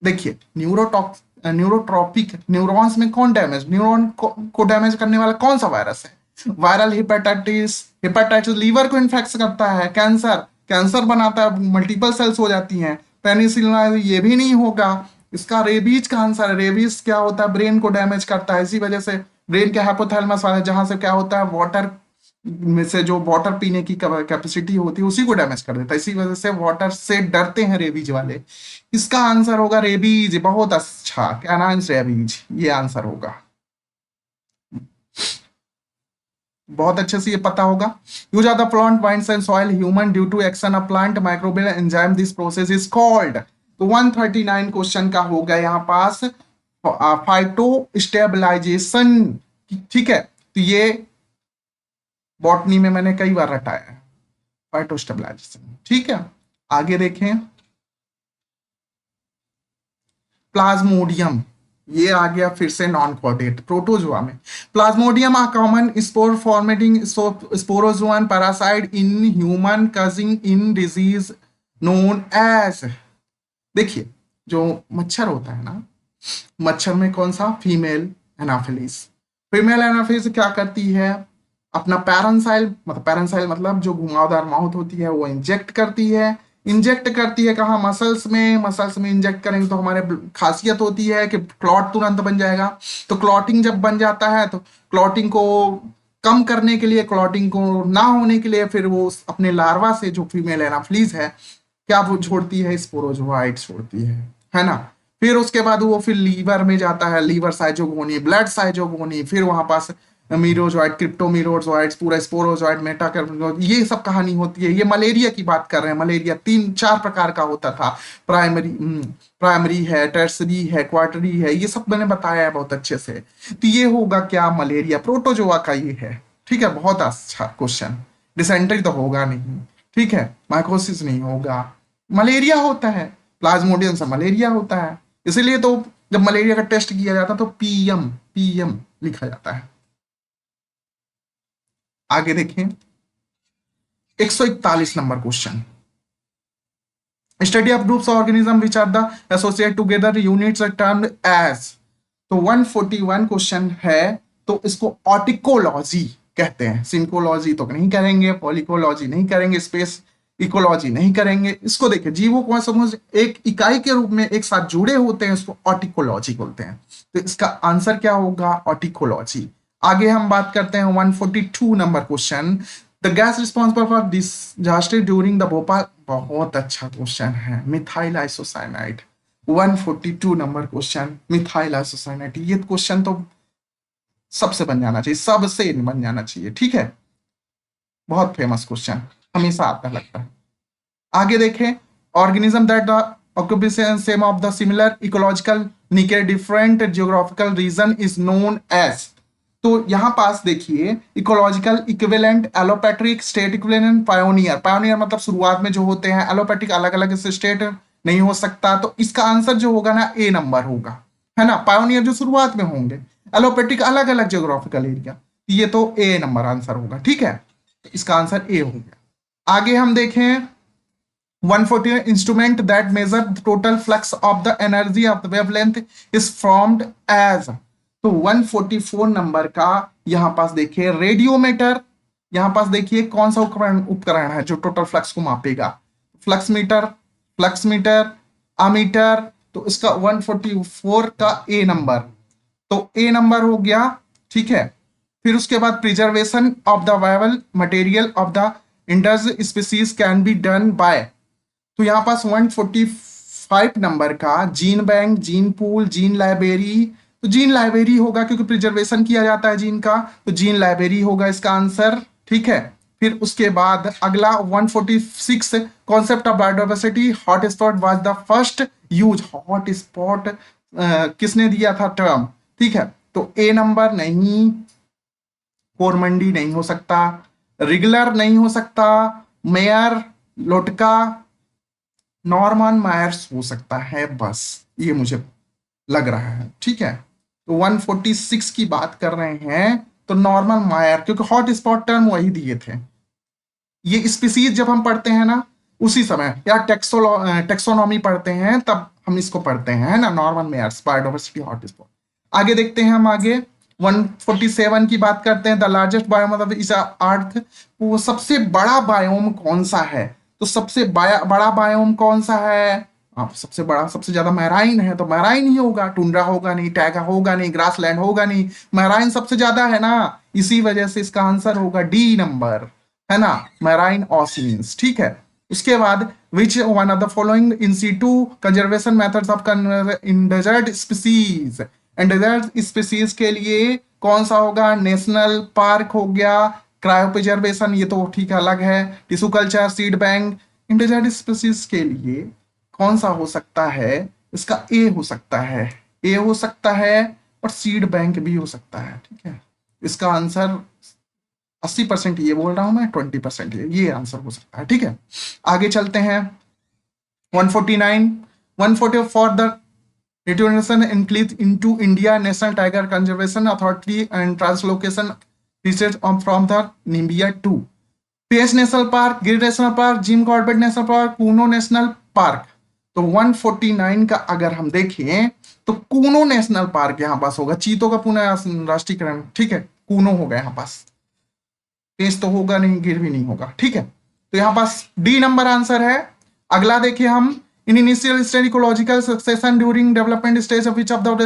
देखिए न्यूरोट्रॉपिक, न्यूरॉन्स में कौन डैमेज, न्यूरॉन को डैमेज करने वाला कौन सा वायरस है, वायरल हेपेटाइटिस, हेपेटाइटिस लीवर को इन्फेक्ट करता है, कैंसर, कैंसर बनाता है, मल्टीपल सेल्स हो जाती हैं, पेनिसिलिन, ये भी नहीं होगा। इसका रेबीज का आंसर है, रेबीज क्या होता है, ब्रेन को डैमेज करता है, इसी वजह से ब्रेन के हाइपोथैलेमस वाले, जहां से क्या होता है, वाटर में से जो वाटर पीने की कैपेसिटी होती है उसी को डैमेज कर देता है, इसी वजह से वाटर से डरते हैं रेबीज वाले। इसका आंसर होगा रेबीज, बहुत अच्छा, कैनाइंस रेबीज, ये आंसर होगा। बहुत अच्छे से ये पता होगा। Use of the plant vines and soil human due to action of plant microbial enzyme, this process is called, तो 139 क्वेश्चन का हो गया यहाँ पास फाइटो स्टेबलाइजेशन। ठीक है, तो ये बॉटनी में मैंने कई बार रटाया है, फाइटो स्टेबलाइजेशन। ठीक है, आगे देखें, प्लाज्मोडियम, ये आ गया फिर से नॉन कॉर्डेट प्रोटोजोआ में। Plasmodium a common spore formatting sporozoan parasite in human causing in disease known as. देखिए जो मच्छर होता है ना, मच्छर में कौन सा, फीमेल एनाफिलीज। फीमेल एनाफिलीज क्या करती है, अपना पैरेंसाइल मतलब जो घुमावदार माउथ होती है वो इंजेक्ट करती है। इंजेक्ट करती है कहाँ, मसल्स में इंजेक्ट करेंगे तो हमारे खासियत होती है कि क्लॉट तुरंत बन जाएगा। तो क्लॉटिंग जब बन जाता है तो क्लॉटिंग को कम करने के लिए, क्लॉटिंग को ना होने के लिए, फिर वो अपने लार्वा से जो फीमेल एनाफ्लीज है क्या वो छोड़ती है, स्पोरोजोआइट छोड़ती है ना। फिर उसके बाद वो फिर लीवर में जाता है, लीवर साइजोगोनी, ब्लड साइजोगोनी, फिर वहां पास मीरोजोइड, क्रिप्टोमीरोजोइड्स, पूरा स्पोरोजोइड, मेटाकर, ये सब कहानी होती है। ये मलेरिया की बात कर रहे हैं। मलेरिया 3-4 प्रकार का होता था, प्राइमरी है, टर्सरी है, क्वार्टरी है, ये सब मैंने बताया है बहुत अच्छे से। तो ये होगा क्या, मलेरिया प्रोटोजोआ का ये है। ठीक है, बहुत अच्छा क्वेश्चन। डिसेंट्री तो होगा नहीं, ठीक है, माइकोसिस नहीं होगा, मलेरिया होता है, प्लाज्मोडियम से मलेरिया होता है, इसीलिए तो जब मलेरिया का टेस्ट किया जाता है तो पीएम पीएम लिखा जाता है। आगे देखें 141 number question. Study of groups organism which are the associate together units are termed as. तो 141 क्वेश्चन है, तो इसको ऑटिकोलॉजी कहते हैं। सिंकोलॉजी तो नहीं करेंगे, पॉलिकोलॉजी नहीं करेंगे, स्पेस इकोलॉजी नहीं करेंगे। इसको देखिए, जीवों को समझ एक इकाई के रूप में एक साथ जुड़े होते हैं, इसको ऑटिकोलॉजी बोलते हैं। तो इसका आंसर क्या होगा, ऑटिकोलॉजी। आगे हम बात करते हैं 142 number question. The gas responsible for disaster during the Bhopal. बहुत अच्छा क्वेश्चन है, methyl isocyanide. 142 number question, methyl isocyanide. ये क्वेश्चन तो सबसे बन जाना चाहिए, सबसे बन जाना चाहिए, ठीक है, बहुत फेमस क्वेश्चन, हमेशा आता लगता है। आगे देखें, organism that the occupation same of the similar ecological निकेर different geographical region is known as. तो यहां पास देखिए, ecological equivalent, allopatric, state equivalent, pioneer. Pioneer मतलब शुरुआत में जो होते हैं, एलोपैट्रिक अलग अलग स्टेट नहीं हो सकता, तो इसका आंसर जो होगा ना ए नंबर होगा, है ना। पायोनियर जो शुरुआत में होंगे, एलोपैट्रिक अलग अलग जियोग्राफिकल एरिया, ये तो ए नंबर आंसर होगा, ठीक है, तो इसका आंसर ए हो गया। आगे हम देखें 140 instrument that measure total flux of the energy of the wavelength is formed as. तो 144 नंबर का यहां पास देखिए रेडियोमीटर। यहां पास देखिए कौन सा उपकरण है जो टोटल फ्लक्स को मापेगा, फ्लक्स मीटर, अमीटर। तो इसका 144 का ए नंबर, तो ए नंबर हो गया, ठीक है। फिर उसके बाद preservation of the viable material of the Indus species can be done by. तो यहां पास 145 नंबर का gene bank, gene pool, gene library. तो जीन लाइब्रेरी होगा क्योंकि प्रिजर्वेशन किया जाता है जीन का, तो जीन लाइब्रेरी होगा इसका आंसर, ठीक है। फिर उसके बाद अगला 146 concept of biodiversity, hot spot was the first use. Hot spot किसने दिया था टर्म, ठीक है। तो ए नंबर नहीं, कोरमंडी नहीं हो सकता, रिगलर नहीं हो सकता, मेयर, लोटका, नॉर्मन मायर्स हो सकता है, बस ये मुझे लग रहा है, ठीक है। तो 146 की बात कर रहे हैं तो नॉर्मन मायर, क्योंकि हॉट स्पॉट टर्म वही दिए थे। ये स्पीसीज जब हम पढ़ते हैं ना उसी समय, या टेक्सोनॉमी पढ़ते हैं तब हम इसको पढ़ते हैं, है ना, Norman Myers, biodiversity, hot spot. आगे देखते हैं हम, आगे 147 की बात करते हैं। द लार्जेस्ट बायोम ऑफ इस अर्थ। वो सबसे बड़ा बायोम कौन सा है, तो सबसे बड़ा बायोम कौन सा है, आप सबसे बड़ा, सबसे ज्यादा मैराइन है, तो मैराइन ही होगा, टुंड्रा होगा नहीं, टैगा होगा नहीं, ग्रासलैंड होगा नहीं, मैराइन सबसे ज्यादा है ना, इसी वजह से इसका आंसर होगा डी नंबर, है ना, मैराइन ऑसियंस, ठीक है। उसके बाद which one of the following in situ conservation methods of endangered species. Endangered species के लिए कौन सा होगा, नेशनल पार्क हो गया, क्रायोप्रिजर्वेशन ये तो ठीक अलग है, tissue culture, seed bank. Endangered species के लिए कौन सा हो सकता है, इसका ए हो सकता है, ए हो सकता है, और सीड बैंक भी हो सकता है, ठीक है। इसका आंसर 80% ये बोल रहा हूं मैं, 20% ये आंसर हो सकता है, ठीक है। आगे चलते हैं 149 140 for the Determination includes into India National Tiger Conservation Authority and translocation research from the Namibia to पेस national park, Gir national park, Jim Corbett national park, Kuno national park. तो 149 का अगर हम देखें तो कूनो नेशनल पार्क यहां पास होगा, चीतों का पुनः राष्ट्रीयकरण, ठीक है, कूनो होगा यहां पास, पेस तो होगा नहीं, गिर भी नहीं होगा, ठीक है। तो यहां पास डी नंबर आंसर है। अगला देखिए हम, in initial stage ecological succession during development stage of which of the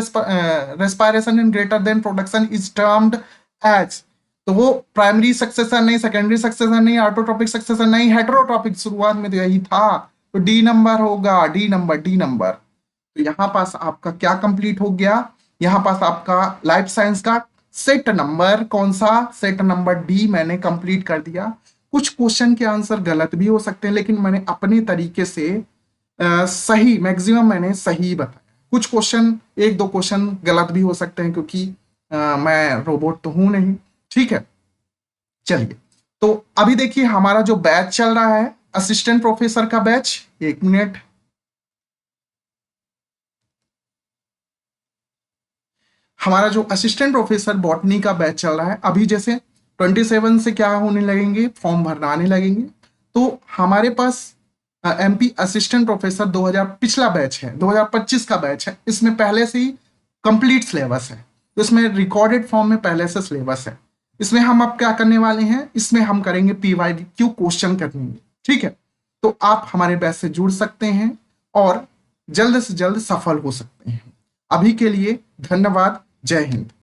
respiration in greater than production is termed as. तो वो प्राइमरी सक्सेशन नहीं, सेकेंडरी सक्सेशन नहीं, ऑटोट्रॉपिक सक्सेशन नहीं, हेटेरोट्रॉपिक, शुरुआत में तो यही था। तो डी नंबर होगा, डी नंबर, डी नंबर। तो यहां पास आपका क्या कंप्लीट हो गया, यहां पास आपका लाइफ साइंस का सेट नंबर, कौन सा सेट नंबर डी मैंने कंप्लीट कर दिया। कुछ क्वेश्चन के आंसर गलत भी हो सकते हैं, लेकिन मैंने अपने तरीके से सही, मैक्सिमम मैंने सही बताया। कुछ क्वेश्चन, एक दो क्वेश्चन गलत भी हो सकते हैं, क्योंकि मैं रोबोट तो हूं नहीं, ठीक है। चलिए, तो अभी देखिए हमारा जो बैच चल रहा है असिस्टेंट प्रोफेसर का बैच, एक मिनट, हमारा जो असिस्टेंट प्रोफेसर बॉटनी का बैच चल रहा है अभी, जैसे 27 से क्या होने लगेंगे, फॉर्म भरना आने लगेंगे। तो हमारे पास एमपी असिस्टेंट प्रोफेसर 2000 पिछला बैच है, 2025 का बैच है, इसमें पहले से ही कंप्लीट सिलेबस है। तो इसमें रिकॉर्डेड फॉर्म में पहले से सिलेबस है। इसमें हम अब क्या करने वाले हैं, इसमें हम करेंगे पीवाईक्यू क्वेश्चन करेंगे, ठीक है। तो आप हमारे बैच से जुड़ सकते हैं और जल्द से जल्द सफल हो सकते हैं। अभी के लिए धन्यवाद, जय हिंद।